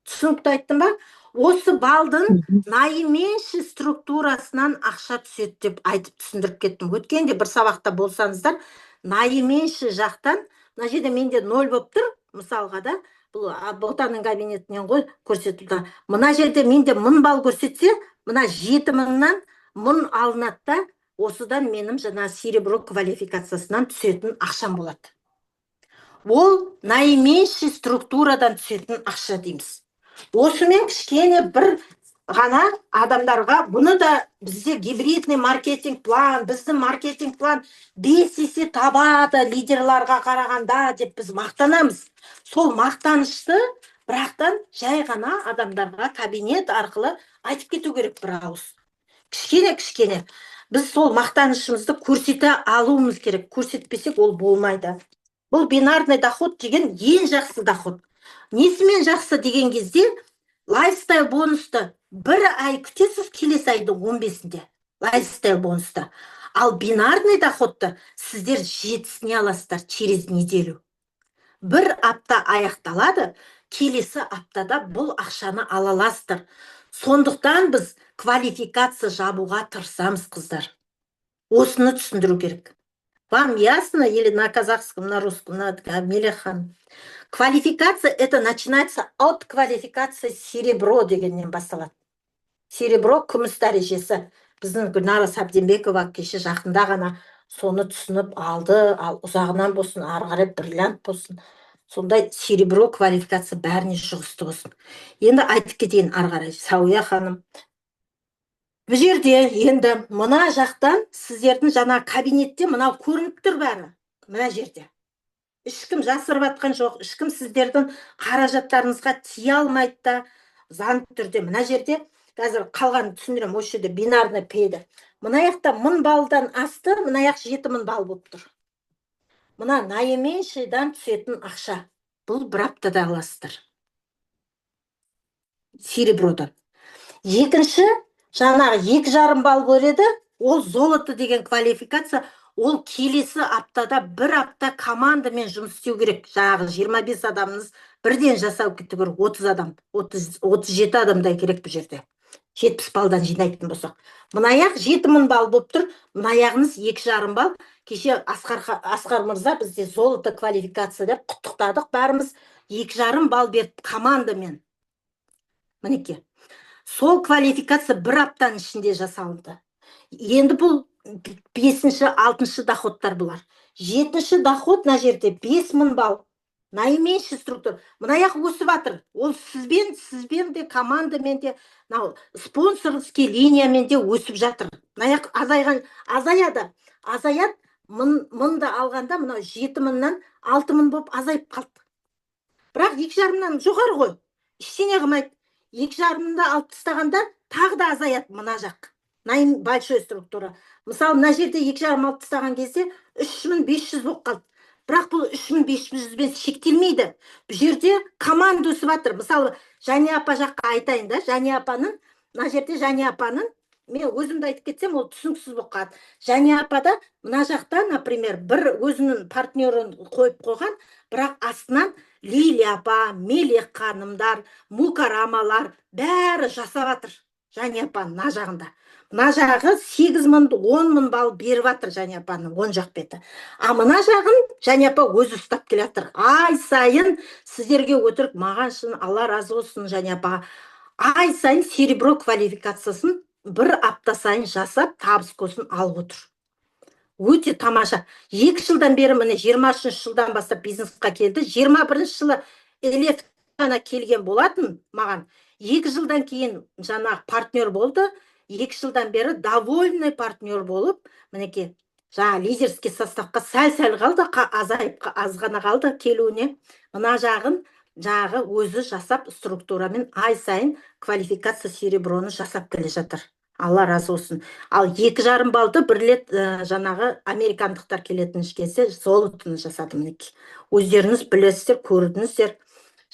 Түсінікті айттым ба? Осы балдың наименьший структурасынан ақша түседі деп айтып түсіндіріп кеттім. Өткенде бір сабақта болсаңыздар, наименьший жақтан, мына жерде менде 0 болып тұр, мысалға да, бұл Ботаның кабинетінен ғой көрсетілді. Мына жерде менде 1000 балл көрсетсе, мына 7000-нан 1000 алынады да, осыдан менің жаңа серебро квалификациясынан түсетін ақшам болады. Ол наименьший структурадан түсетін ақша дейміз. Осымен кішкене бір ғана адамдарға, бұны да бізде гибридный маркетинг план, біздің маркетинг план 5 есе табады лидерларға қарағанда деп біз мақтанамыз. Сол мақтанышты бірақтан жай ғана адамдарға кабинет арқылы айтып кету керек бір ауыз. Кішкене. Біз сол мақтанышымызды көрсете алуымыз керек. Көрсетпесек ол болмайды. Бұл бинарный доход деген ең жақсы доход. Несімен жақсы деген кезде, лайфстайл бонусты бір ай күтесіз, келесі айдың 15-інде. Лайфстайл бонусты. Ал бинарный доходты сіздер 7-сіне аласыздар через неделю. Бір апта аяқталады, келесі аптада бұл ақшаны ала аласыздар. Сондықтан біз квалификация жабуға тырысамыз, қыздар. Осыны түсіндіру керек. Вам ясно или на казахском, на русском, на Мелехан? Квалификация это начинается от квалификации серебро дегеннен басталады. Серебро күміс дәрежесі. Біздің Гүлнара Сәбденбекова кеше жақында ғана соны түсініп алды, ал ұзағынан болсын, ары қарай бриллиант болсын. Сондай серебро квалификация бәріне жұғысты болсын. Енді айтып кетейін ары қарай, Сауия ханым. Бұл жерде енді мына жақтан сіздердің жаңа кабинетте мынау көрініп тұр бәрі. Мына жерде. Ешкім жасырып атқан жоқ, ешкім сіздердің қаражаттарыңызға тие алмайды да, заңды түрде. Мына жерде қазір қалған түсіндірем, осы жерде бинарный пейді. Мына жақта 1000 балдан асты, мына жақ 7000 балл болып тұр. Мына наименьшийдан түсетін ақша. Бұл бір аптада аласыздар. Серебродан. Екінші, жаңағы 2,5 балл көреді, ол золото деген квалификация, ол келесі аптада бір апта командамен жұмыс істеу керек. Жаңағы 25 адамыңыз бірден жасау кетті керек, 30 адам, 37 адамдай керек бұл жерде. 70 балдан жинайтын болсақ. Мына аяқ 7000 балл болып тұр, мына аяғыңыз 2,5 балл. Кеше Асқар мырза бізде золото квалификация деп құттықтадық, бәріміз 2,5 балл берді командамен. Мінеке. Сол квалификация бір аптаның ішінде жасалынды. Енді бұл 5-ші, 6-шы доходтар бұлар. 7-ші доход на жерде 5000 балл. Наименьший структура. Мына аяқ өсіп атыр. Ол сізбен де, командамен де, спонсорский линиямен де өсіп жатыр. Мына аяқ азаяды. 1000-ды алғанда мына 7000-нан 6000 болып азайып қалды. Бірақ 2,5-нан жоғары ғой. Ештеңе қылмайды. 2,5-ды алып тастағанда тағы да азаяды мына жақ. Большой структура. Мысалы, мына жерде 2,5 алып тастаған кезде 3500 болып қалды. Бірақ бұл 3500-бен шектелмейді. Бұл жерде команда өсіп жатыр. Мысалы, Жания апа жаққа айтайын да, Жания апаның, мына жерде Жания апаның, мен өзімді айтып кетсем, ол түсініксіз болып қалады. Жания апада мына жақта, например, бір өзінің партнерін қойып қойған, бірақ астынан Лилия апа, Мелек ханымдар, Мукарамалар бәрі жасап жатыр. Жания апаның мына жағында. Мына жағы 8000, 10000 балл беріп жатыр Жания апаның оң жақ беті. А мына жағын Жания апа өзі ұстап келе жатыр. Ай сайын сіздерге өтірік, маған шын Алла разы болсын Жания апа. Ай сайын серебро квалификациясын бір апта сайын жасап, табыс көзін алып отыр. Өте тамаша. 2 жылдан бері, міне 23 жылдан бастап бизнесқа келді. 21 жылы электана келген болатын маған. 2 жылдан кейін жаңа партнер болды. 2 жылдан бері довольный партнер болып, мінеке, жаңа лидерский составқа сәл қалды, азғана қалды келуіне. Мына жағын жағы өзі жасап структурамен ай сайын квалификация сереброны жасап келе жатыр. Алла разы болсын. Ал 2,5 балды бір рет жаңағы американдықтар келетін кезде золотыны жасады мінекей. Өздеріңіз білесіздер, көрдіңіздер.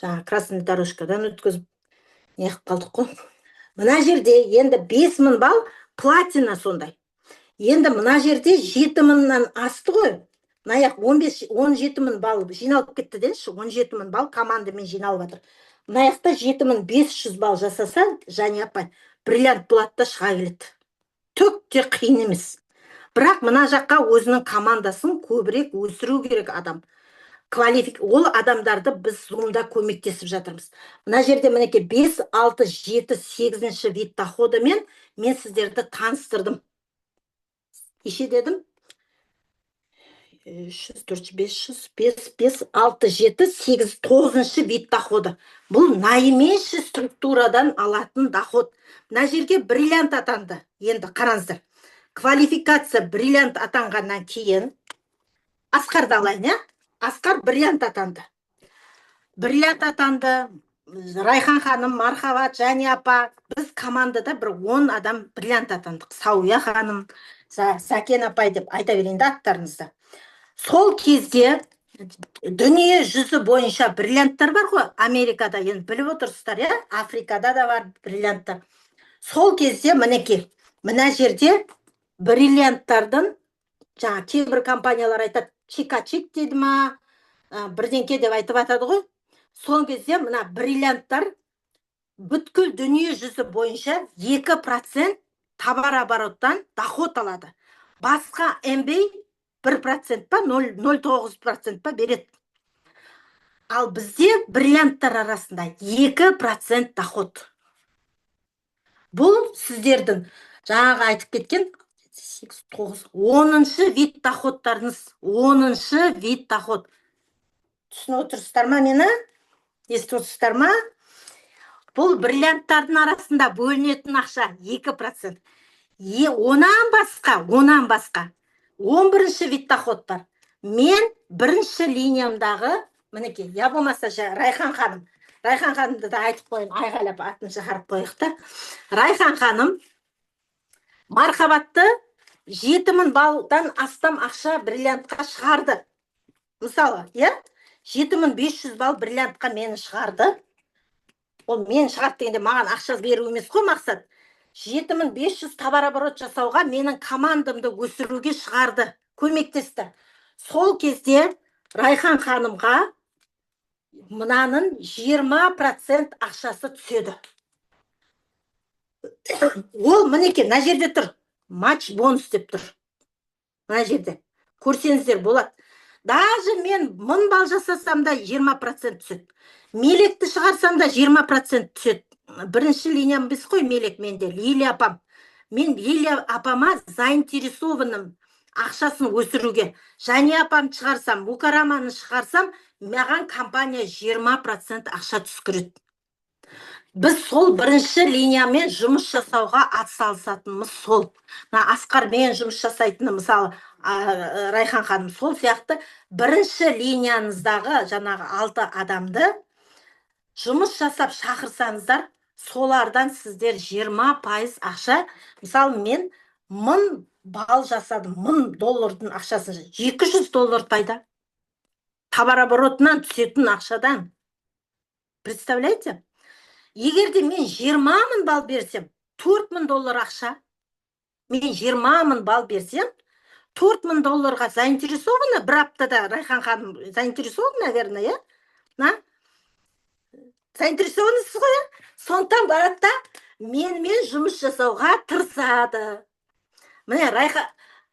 Жаңағы красный дорожкадан өткізіп неғып қалдық қой. Мына жерде енді 5.000 балл платина сондай. Енді мына жерде 7.000-нан асты ғой. Мына 17.000 балл жиналып кетті деңізші, 17.000 балл командамен жиналып жатыр. Мына 7.500 балл жасаса, Жане апай, бриллиант болады да шыға келеді. Түк те қиын емес. Бірақ мына жаққа өзінің командасын көбірек өсіру керек адам. Ол адамдарды біз зумда көмектесіп жатырмыз. Мына жерде мінекей 5, 6, 7, 8-ші вид доходымен мен сіздерді таныстырдым. Неше дедім? 300, 400, 500, 5, 5, 6, 7, 8, 9-шы вид доходы. Бұл наименьший структурадан алатын доход. Мына жерге бриллиант атанды. Енді қараңыздар. Квалификация бриллиант атанғаннан кейін Асқарды алайын, Асқар бриллиант атанды. Бриллиант атанды. Райхан ханым, Мархабат, Жане апа, біз командада бір 10 адам бриллиант атандық. Сауя ханым, Сәкен апай деп айта берейін аттарыңызды. Сол кезде дүние жүзі бойынша бриллианттар бар ғой, Америкада, енді біліп отырсыздар, Африкада да бар бриллианттар. Сол кезде мінекей, мына жерде бриллианттардың, жаңа кейбір компаниялар айтады, чика-чик дейді ма, бірдеңке деп айтып атады ғой. Сол кезде мына бриллианттар бүткіл дүние жүзі бойынша 2% товар обороттан доход алады. Басқа MBA 1% па, 0,9% па береді. Ал бізде бриллианттар арасында 2% доход. Бұл сіздердің жаңағы айтып кеткен 10-шы вид доходтарыңыз. 10-шы вид доход. Түсініп отырсыздар ма мені? Естіп отырсыздар ма? Бұл бриллианттардың арасында бөлінетін ақша 2%. Онан басқа 11-ші вид доход бар. Мен бірінші линиямдағы, мінекей, я болмаса Райхан ханымды да айтып қойын, айғайлап атын шығарып қойықты. Райхан ханым Мархабатты 7.000 балдан астам ақша бриллиантқа шығарды. Мысалы, 7.500 балл бриллиантқа мені шығарды. Ол мен шығарды дегенде маған ақша беру емес қой мақсат. 7.500 товар оборот жасауға менің командамды өсіруге шығарды, көмектесті. Сол кезде Райхан ханымға мынаның 20% ақшасы түседі. Ол мінекей, мына жерде тұр. Матч бонус деп тұр. Мына жерде. Көрсеңіздер болады. Даже мен 1000 балл жасасам да 20% түседі. Мелекті шығарсам да 20% түседі. Бірінші линиям біз қой мелек менде, Лилия апам. Мен Лилия апама заинтересованым ақшасын өсіруге. Жане апам шығарсам, Мукараманы шығарсам, маған компания 20% ақша түскіреді. Біз сол бірінші линиямен жұмыс жасауға атсалысатынымыз сол. Асқармен жұмыс жасайтыны, мысалы, Райхан ханым, сол сияқты бірінші линияңыздағы жаңағы 6 адамды жұмыс жасап шақырсаңыздар, солардан сіздер 20% ақша, мысалы, мен 1000 балл жасадым, $1000 ақшасын, $200 пайда. Товар оборотынан түсетін ақшадан. Представляете? Егерде мен 20.000 балл берсем, $4000 ақша, мен 20.000 балл берсем, $4000 заинтересованы бір аптада, Райхан ханым, заинтересованы, наверное, заинтересованысыз ғой? Сонтан баратта менімен жұмыс жасауға тырысады. Міне,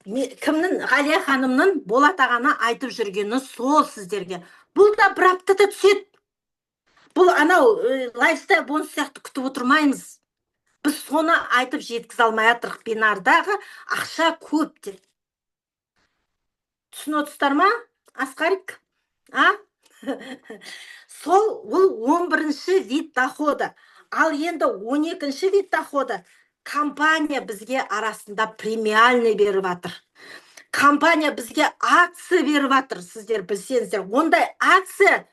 кімнің, Ғалия ханымның Болат ағана айтып жүргені сол сіздерге. Бұл да бір аптада түседі. Бұл анау лайфстайл бонус сияқты күтіп отырмаймыз. Біз соны айтып жеткізе алмай жатырық. Бинардағы ақша көп деп. Түсініп отырсыздар ма? Асқарик? Сол, ол 11-ші вид доходы. Ал енді 12-ші вид доходы. Компания бізге арасында премиальный беріп жатыр. Компания бізге акция беріп жатыр. Сіздер білсеңіздер, ондай акция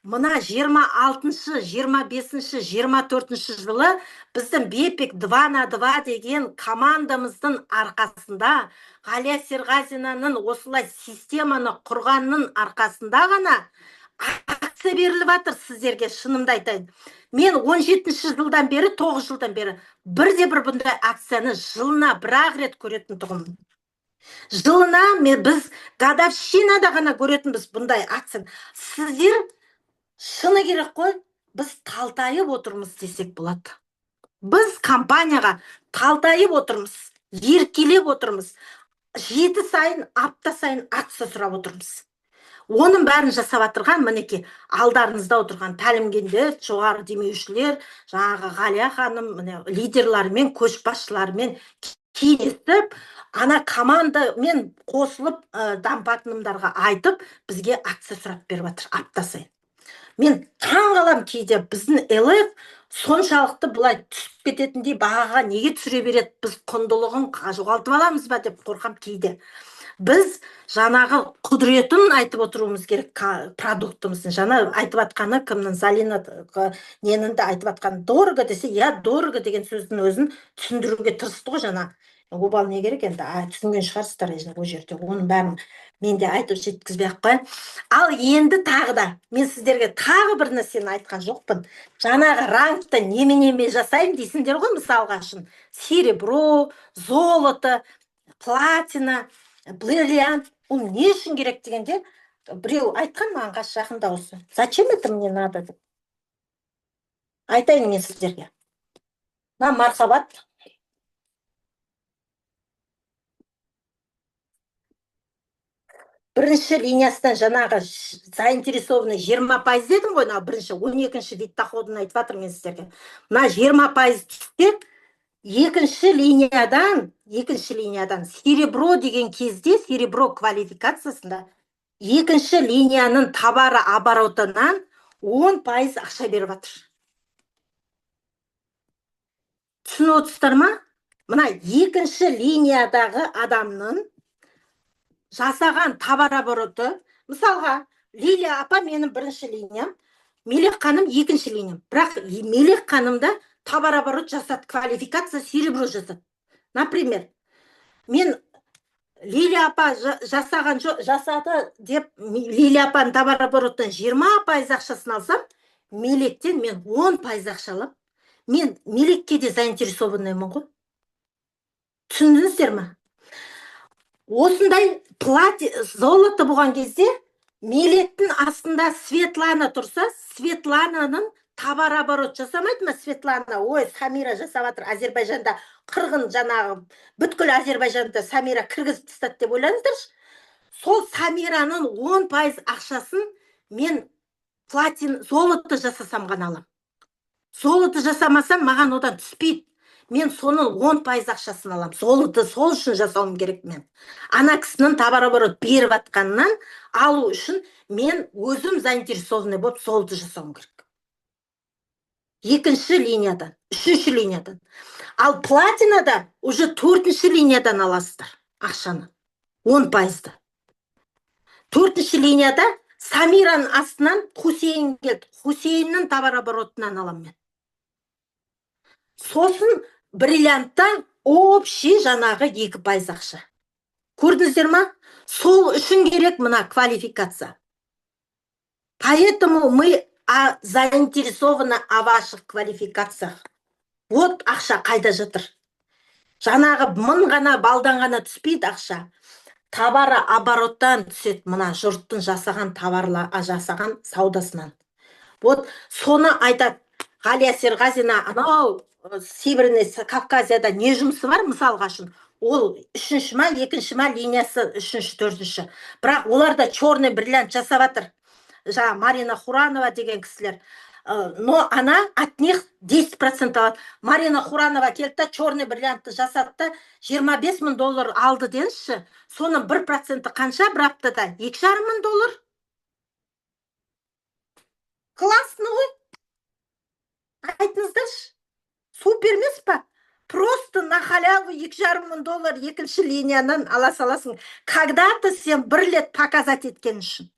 мына 26-шы, 25-ші, 24-ші жылы біздің Бепек 2 на 2 деген командамыздың арқасында, Ғалия Серғазинаның осылай системаны құрғанның арқасында ғана акция беріліп жатыр сіздерге, шынымды айтайын. Мен 17-ші жылдан бері, 9 жылдан бері бірде-бір бұндай акцияны жылына бір-ақ рет көретін тұғым. Жылына біз годовщинада ғана көретінбіз бұндай акцияны. Сіздер шыны керек қой, біз талтайып отырмыз десек болады. Біз компанияға талтайып отырмыз, еркелеп отырмыз. 7 сайын, апта сайын акция сұрап отырмыз. Оның бәрін жасап отырған, мінеке, алдарыңызда отырған тәлімгерлер, жоғары демеушілер, жаңағы Ғалия ханым, лидерлармен, көшбасшылармен кеңесіп, ана командамен қосылып, дампатынымдарға айтып, бізге акция сұрап беріп жатыр апта сайын. Мен таң қалам кейде, біздің ЛФ соншалықты бұлай түсіп кететіндей бағаға неге түсіре береді, біз құндылығын жоғалтып аламыз ба деп қорқам кейде. Біз жаңағы құдіретін айтып отыруымыз керек продуктымыздың. Жаңа айтып атқаны кімнің, Залина ненің де айтып атқаны, дорого десе, я дорого деген сөздің өзін түсіндіруге тырысты ғой жаңа. Обал не керек енді, түсінген шығарсыздар ол жерде, оның бәрін мен де айтып жеткізбей ақ қояйын. Ал енді тағы да, мен сіздерге тағы бір нәрсені айтқан жоқпын. Жаңағы рангты неме жасаймын дейсіңдер ғой, мысалға үшін. Серебро, золото, платина, бриллиант. Ол не үшін керек дегенде, біреу айтқан маған жақында осы. Зачем это мне надо деп. Айтайын мен сіздерге. Мархабат. Бірінші линиясынан жаңағы заинтересованный 20% дедім ғой, бірінші 12-ші вид доходын айтып жатырмын мен сіздерге. Мына 20% түссе, екінші линиядан серебро деген кезде, серебро квалификациясында екінші линияның товары оборотынан 10% ақша беріп жатыр. Түсініп отырсыздар ма? Мына екінші линиядағы адамның жасаған товар обороты, мысалға, Лилия апа менің бірінші линиям, Мелек ханым екінші линиям. Бірақ Мелек ханымда товар оборот жасады, квалификация серебро жасады. Например, мен Лилия апа жасады деп, Лилия апаның товар оборотын 20% ақшасын алсам, Мелектен мен 10% ақша алам. Мен Мелекке де заинтересованныймын ғой. Түсіндіңіздер ма? Осындай золото болған кезде, Мелектің астында Светлана тұрса, Светлананың товар оборот жасамайды ма? Светлана, ой, Самира жасап жатыр, Азербайжанда қырғын жаңағы, бүткіл Азербайжанда Самира кіргізіп тастады деп ойлаңыздаршы. Сол Самираның 10% ақшасын мен золото жасасам ғана алам. Золото жасамасам, маған одан түспейді. Мен соның 10% ақшасын алам. Золото сол үшін жасауым керек мен. Ана кісінің товар оборот беріп атқаннан алу үшін мен өзім заинтересованный болып золото жасауым керек. Екінші линиядан, үшінші линиядан. Ал платинада уже 4-ші линиядан аласыздар ақшаны. 10%-ды. 4-ші линияда Самираның астынан Хусейн келді. Хусейннің товар оборотынан алам мен. Сосын бриллиантта общий жаңағы 2% ақша. Көрдіңіздер ма? Сол үшін керек мына квалификация. Поэтому мы заинтересованы о ваших квалификациях. Вот ақша қайда жатыр. Жаңағы мың ғана балдан ғана түспейді ақша. Товары обороттан түседі, мына жұрттың жасаған жасаған саудасынан. Вот соны айтады. Ғалия Серғазина, анау Северный Кавказияда не жұмысы бар, мысалға үшін? Ол 3-ші ма, 2-ші ма линиясы 3-ші, 4-ші. Бірақ оларда черный бриллиант жасап жатыр. Жаңа Марина Хуранова деген кісілер. Но она от них 10% алады. Марина Хуранова келді, черный бриллиантты жасатты, $25,000 алды денші. Соның 1% қанша бір аптада? $2,500. Классно ғой. Айтыңыздаршы. Супер емес па? Просто на халяву $2,500 екінші линиядан ала саласың. Когда-то сен 1 лет показать еткен үшін.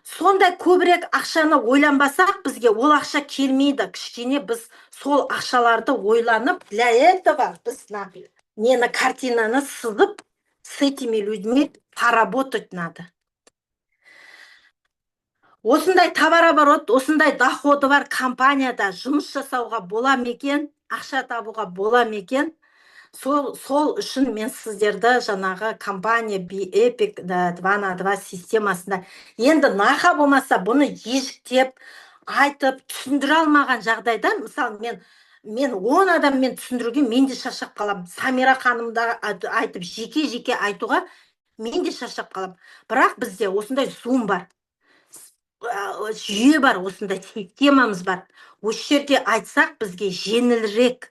сондай көбірек ақшаны ойланбасақ, бізге ол ақша келмейді. Кішкене біз сол ақшаларды ойланып, для этого біз нені картинаны сызып, с этими людьми поработать надо. Осындай товарооборот, осындай доходы бар компанияда жұмыс жасауға бола ма екен, ақша табуға бола ма екен? Сол үшін мен сіздерді жаңағы компания Epic 2на2 системасында енді нақа болмаса бұны ежіктеп айтып түсіндіре алмаған жағдайда, мысалы мен 10 адаммен түсіндіруге мен де шаршап қалам. Самира ханымда айтып жеке айтуға мен де шаршап қалам. Бірақ бізде осындай Zoom бар, жүйе бар, осындай системамыз бар. Осы жерде айтсақ бізге жеңілірек.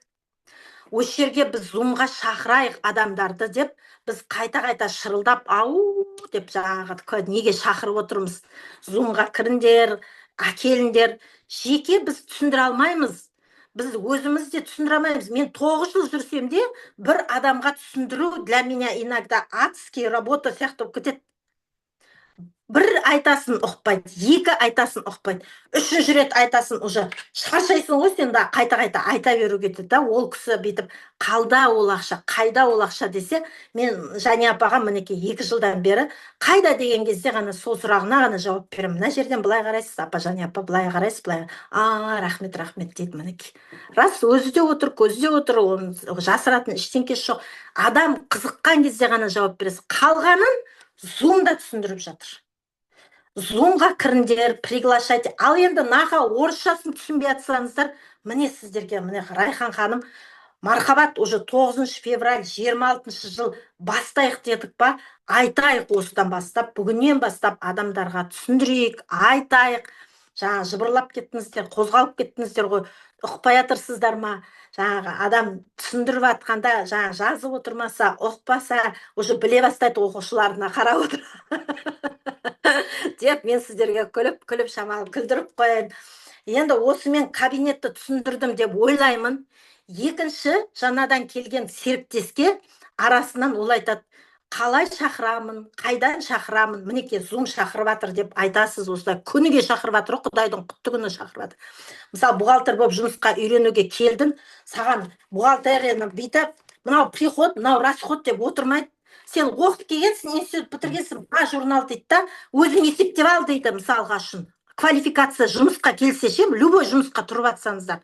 Осы жерге біз Zoom-ға шақырайық адамдарды деп, біз қайта шырылдап, ау деп жаңағы неге шақырып отырмыз? Zoom-ға кіріңдер, әкеліңдер. Жеке біз түсіндіре алмаймыз. Біз өзіміз де түсіндіре алмаймыз. Мен 9 жыл жүрсем де, бір адамға түсіндіру для меня иногда адский работа сияқты болып кетеді. Бір айтасын ұқпайды, екі айтасын ұқпайды, үшінші рет айтасын, уже шаршайсың ғой сен, да қайта айта беру кетеді. Да, ол кісі бүйтіп, қалда ол ақша, қайда ол ақша десе, мен Жани апаға мінекей 2 жылдан бері қайда деген кезде ғана сол сұрағына ғана жауап беремін. Мына жерден былай қарайсыз, апа, Жани апа, былай қарайсыз, былай. Рахмет дейді мінекей. Рас, өзі де отыр, көзі де отыр, оның жасыратын ештеңкесі жоқ. Адам қызыққан кезде ғана жауап бересіз. Қалғанын Zoom-да түсіндіріп жатыр. Zoom-ға кіріңдер, приглашайте. Ал енді наға орысшасын түсінбей жатсаңыздар, міне сіздерге, міне Райхан ханым, мархабат, уже 9 февраль 26 жыл бастайық дедік па, айтайық осыдан бастап, бүгіннен бастап адамдарға түсіндірейік, айтайық. Жаңа жыбырлап кеттіңіздер, қозғалып кеттіңіздер ғой, ұқпай жатырсыздар ма? Жаңағы адам түсіндіріп атқанда, жаңа жазып отырмаса, ұқпаса, уже біле бастайды, оқушыларына қарап отыр. Деп мен сіздерге күліп шамалы күлдіріп қояйын. Енді осымен кабинетті түсіндірдім деп ойлаймын. Екінші, жаңадан келген серіктеске арасынан ол айтады, қалай шақырамын, қайдан шақырамын, мінекей Zoom шақырып жатыр деп айтасыз. Осылай күніге шақырып жатыр, Құдайдың құтты күні шақырып жатыр. Мысалы, бухгалтер болып жұмысқа үйренуге келдің, саған бухгалтерияны бүйтіп, мынау приход, мынау расход деп отырмайды. Сен оқып келгенсің, институт бітіргенсің, журнал дейді да, өзің есептеп ал дейді, мысалға үшін. Квалификация жұмысқа келсешем, любой жұмысқа тұрып жатсаңыздар.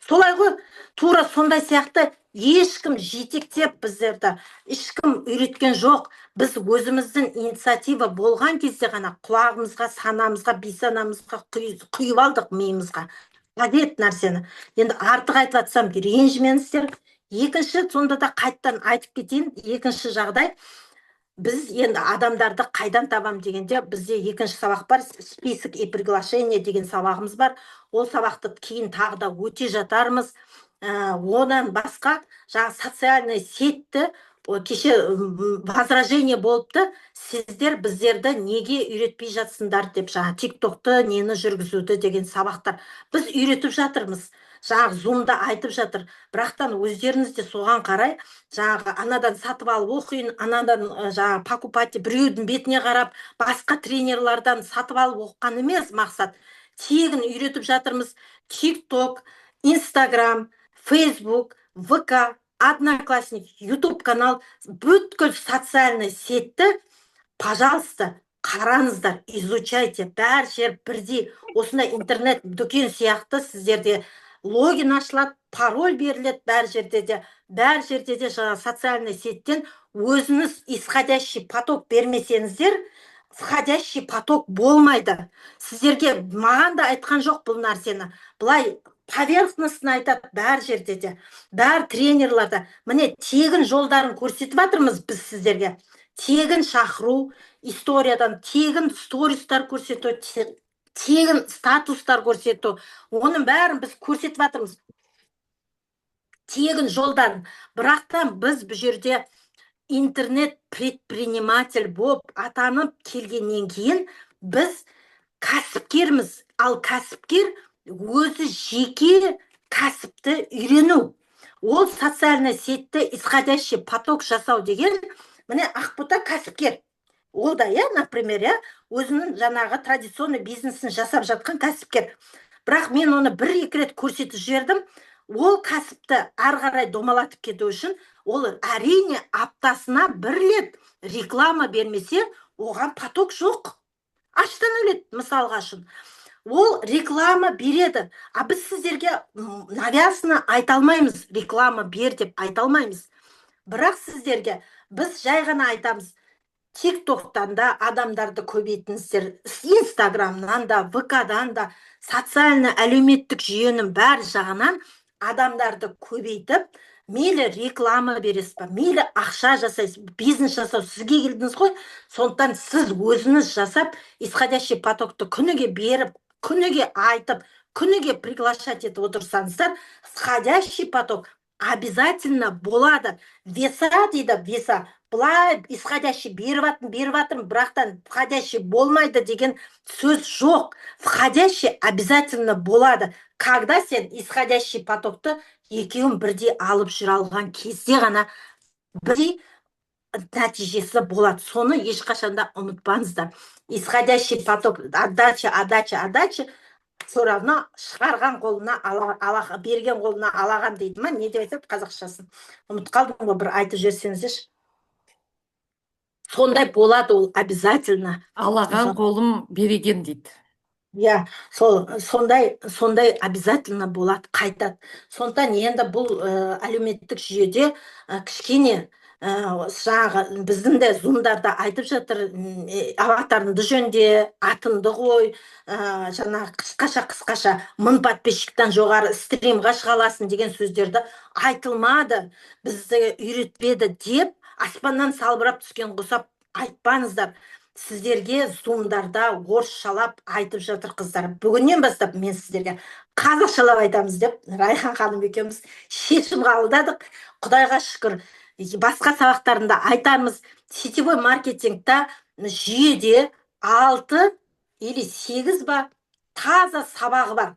Солай ғой, тура сондай сияқты ешкім жетектеп біздерді, ешкім үйреткен жоқ. Біз өзіміздің инициатива болған кезде ғана құлағымызға, санамызға, бейсанамызға құйып алдық, миымызға. Қажет нәрсені. Енді артық айтып жатсам, ренжімеңіздер. Екінші, сонда да қайттан айтып кетейін, екінші жағдай, біз енді адамдарды қайдан табам дегенде, бізде екінші сабақ бар, список и приглашение деген сабағымыз бар. Ол сабақты кейін тағы да өте жатармыз. Одан басқа, жаңа социальный сетті, кеше возражение болыпты, сіздер біздерді неге үйретпей жатсыңдар деп, жаңа тиктокты нені жүргізуді деген сабақтар. Біз үйретіп жатырмыз. Жаңағы Zoom-да айтып жатыр, бірақтан өздеріңіз де соған қарай, жаңағы анадан сатып алып оқиын, анадан жаңағы покупать, біреудің бетіне қарап, басқа тренерлардан сатып алып оққан емес мақсат. Тегін үйретіп жатырмыз. TikTok, Instagram, Facebook, ВК, Одноклассник, YouTube канал, бүткіл социальный сетті, пожалуйста, қараңыздар, изучайте, бәр жер бірдей. Осындай интернет дүкен сияқты сіздерде логин ашылады, пароль беріледі бәр жерде де жаңа социальный сеттен өзіңіз исходящий поток бермесеңіздер, входящий поток болмайды. Сіздерге маған да айтқан жоқ бұл нәрсені. Бұлай поверхностно айтады бәр жерде де, бәр тренерларда. Міне тегін жолдарын көрсетіп жатырмыз біз сіздерге. Тегін шақыру, историядан тегін стористар көрсету, тегін статустар көрсету, оның бәрін біз көрсетіп жатырмыз. Тегін жолдан. Бірақтан біз бұл жерде интернет предприниматель болып атанып келгеннен кейін біз кәсіпкерміз. Ал кәсіпкер өзі жеке кәсіпті үйрену. Ол социальный сетті исходящий поток жасау деген, міне Ақбота кәсіпкер. ол да, например, өзінің жаңағы традиционный бизнесін жасап жатқан кәсіпкер. Бірақ мен оны 1-2 рет көрсетіп жібердім. Ол кәсіпті ары қарай домалатып кету үшін, ол әрине аптасына 1 рет реклама бермесе, оған поток жоқ. Аштан өледі, мысалға үшін. Ол реклама береді. А біз сіздерге навязаны айта алмаймыз, реклама бер деп айта алмаймыз. Бірақ сіздерге біз жай ғана айтамыз. TikToktан да адамдарды көбейтіңіздер, Инстаграмнан да, ВК-дан да, социальный әлеуметтік жүйенің бәр жағынан адамдарды көбейтіп, мейлі реклама бересіз ба, мейлі ақша жасайсыз, бизнес жасау сізге келдіңіз ғой, сондықтан сіз өзіңіз жасап, исходящий потокты күніге беріп, күніге айтып, күніге приглашать етіп отырсаңыздар, исходящий поток обязательно болады. Веса дейді, веса. Бұлай исходящий беріватым, бірақтан входящий болмайды деген сөз жоқ. Входящий обязательно болады. Когда сен исходящий потокты екеуін бірдей алып жүре алған кезде ғана бірдей нәтижесі болады. Соны ешқашанда ұмытпаңыздар. Исходящий поток, отдача, все равно шығарған қолына алаға, берген қолына алаған дейді ма? Не деп айтады қазақшасын? Ұмыт қалдым ғой, бір айтып жіберсеңіздерші. Сондай болады ол обязательно. Алаған қолым береген дейді. Сондай обязательно болады, қайтады. Сондықтан енді бұл әлеуметтік жүйеде кішкене жаңағы біздің де зумдарда айтып жатыр, аватарыңды жөнде, атыңды қой, жаңағы қысқаша 1000 подписчиктан жоғары стримға шыға аласың деген сөздерді айтылмады, бізді үйретпеді деп аспаннан салбырап түскен құсап айтпаңыздар. Сіздерге зумдарда орысшалап айтып жатыр қыздар. Бүгіннен бастап мен сіздерге қазақшалап айтамыз деп Райхан ханым екеуміз шешім қабылдадық. Құдайға шүкір. Басқа сабақтарында айтармыз, сетевой маркетингта жүйеде 6 или 8 ба таза сабағы бар.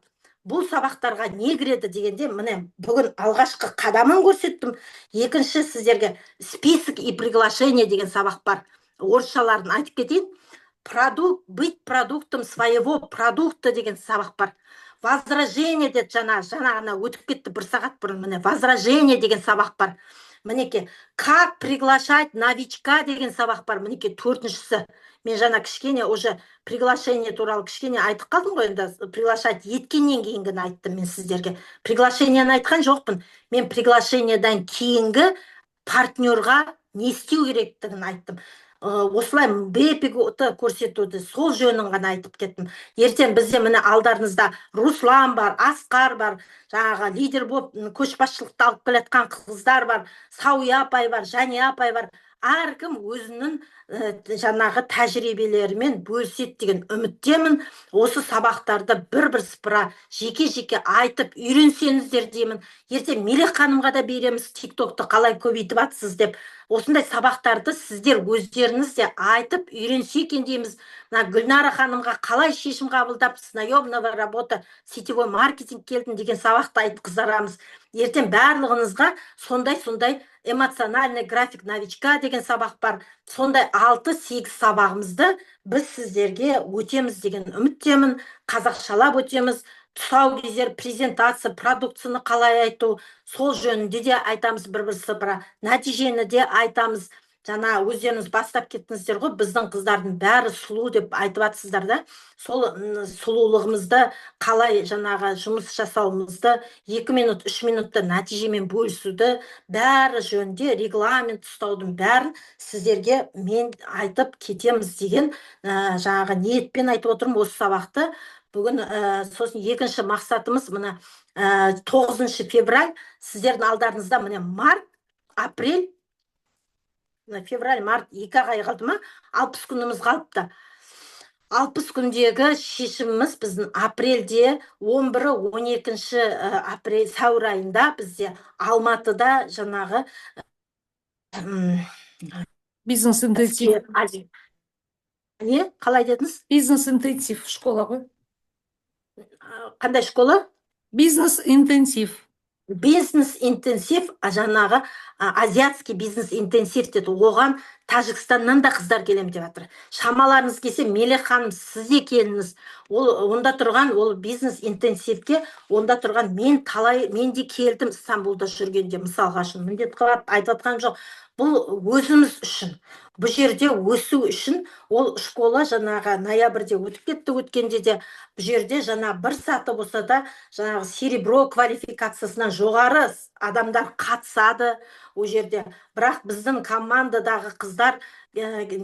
Бұл сабақтарға не кіреді дегенде, міне бүгін алғашқы қадамын көрсеттім. Екінші сіздерге список и приглашение деген сабақ бар. Орысшаларын айтып кетейін. Быть продуктом своего продукта деген сабақ бар. Возражение деді жаңағына өтіп кетті 1 сағат бұрын. Міне возражение деген сабақ бар. Мінеке, как приглашать новичка деген сабақ бар. Мінеке, 4-шісі. Мен жаңа кішкене уже приглашение туралы кішкене айтып қалдым ғой, енді приглашать еткеннен кейінгіні айттым мен сіздерге. Приглашениені айтқан жоқпын. Мен приглашениедан кейінгі партнерға не істеу керектігін айттым. Осылай бепиgoты көрсетуді, сол жөнін ғана айтып кеттім. Ертең бізде міне алдарыңызда Руслан бар, Асқар бар, жаңағы лидер болып көшбасшылықты алып келатқан қыздар бар, Сауия апай бар, Және апай бар. Әркім өзінің жаңағы тәжірибелерімен бөліседі деген үміттемін. Осы сабақтарды бір сыпыра жеке айтып үйренсеңіздер деймін. Ертең Мелек ханымға да береміз TikTokты қалай көбейтіп атсыз деп. Осындай сабақтарды сіздер өздеріңіз де айтып үйренсе екен дейміз. Гүлнара ханымға қалай шешім қабылдап с наемного работа сетевой маркетинг келдің деген сабақты айтқызарамыз. Ертең барлығыңызға сондай эмоциональный график новичка деген сабақ бар. Сондай 6-8 сабағымызды біз сіздерге өтеміз деген үміттемін. Қазақшалап өтеміз. Тұсаукесер, презентация, продукцияны қалай айту, сол жөнінде де айтамыз бір сыпыра. Нәтижені де айтамыз. Жаңа өздеріңіз бастап кеттіңіздер ғой, біздің қыздардың бәрі сұлу деп айтып атсыздар да. Сол сұлулығымызды қалай жаңағы жұмыс жасауымызды 2 минут, 3 минутта нәтижемен бөлісуді бәрі жөнде регламент ұстаудың бәрін сіздерге мен айтып кетеміз деген жаңағы ниетпен айтып отырмын осы сабақты. Бүгін сосын екінші мақсатымыз мына 9 февраль сіздердің алдарыңызда міне март, апрель, февраль, март 2 ай қалды ма? 60 күніміз қалыпты. 60 күндегі шешіміміз біздің апрельде 11-12 апрель сәуір айында бізде Алматыда жаңағы бизнес интенсив. Не? Қалай дедіңіз? Бизнес интенсив школа ғой. Қандай школа? Бизнес интенсив. Бизнес интенсив, жаңағы азиатский бизнес интенсив деді. Оған Тәжікстаннан да қыздар келем деп жатыр. Шамаларыңыз келсе, Мелек ханым, сіз де келіңіз. Онда тұрған, ол бизнес интенсивке, онда тұрған мен де келдім Стамбулда жүргенде, мысалға үшін. Міндет қылып айтып жатқан жоқ. Бұл өзіміз үшін. Бұл жерде өсу үшін ол школа жаңағы ноябрьде өтіп кетті, өткенде де бұл жерде жаңа бір саты болса да жаңағы серебро квалификациясынан жоғары адамдар қатысады ол жерде. Бірақ біздің командадағы қыздар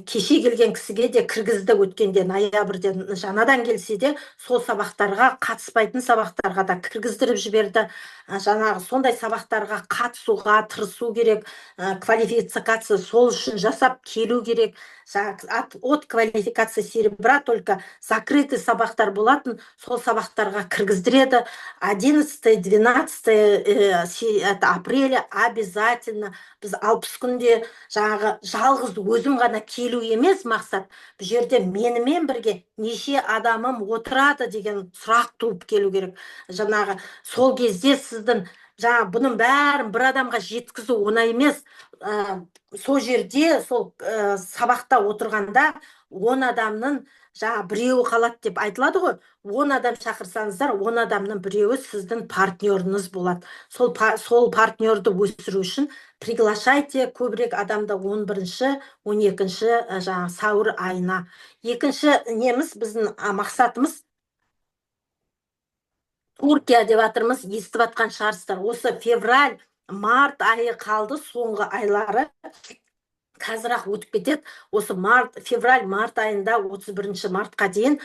кеше келген кісіге де кіргізді, өткенде ноябрьде жаңадан келсе де сол сабақтарға, қатыспайтын сабақтарға да кіргіздіріп жіберді. Жаңағы сондай сабақтарға қатысуға тырысу керек, квалификация сол үшін жасап келу керек. От квалификация серебра только закрытый сабақтар болатын, сол сабақтарға кіргіздіреді. 11-12 апреля обязательно біз 60 күнде жаңағы жалғыз өзім ғана келу емес мақсат. Бұл жерде менімен бірге неше адамым отырады деген сұрақ туып келу керек. Жаңағы сол кезде сіздің жаңа бұның бәрін бір адамға жеткізу оңай емес. Сол жерде, сол сабақта отырғанда 10 адамның жаңа біреуі қалады деп айтылады ғой. 10 адам шақырсаңыздар, 10 адамның біреуі сіздің партнеріңіз болады. Сол партнерді өсіру үшін приглашайте көбірек адамды 11-12 жаңа сәуір айына. Екінші неміз біздің мақсатымыз Туркия деп жатырмыз, естіп жатқан шығарсыздар. Осы февраль, март айы қалды, соңғы айлары. Қазір-ақ өтіп кетеді. Осы февраль, март айында 31 мартқа дейін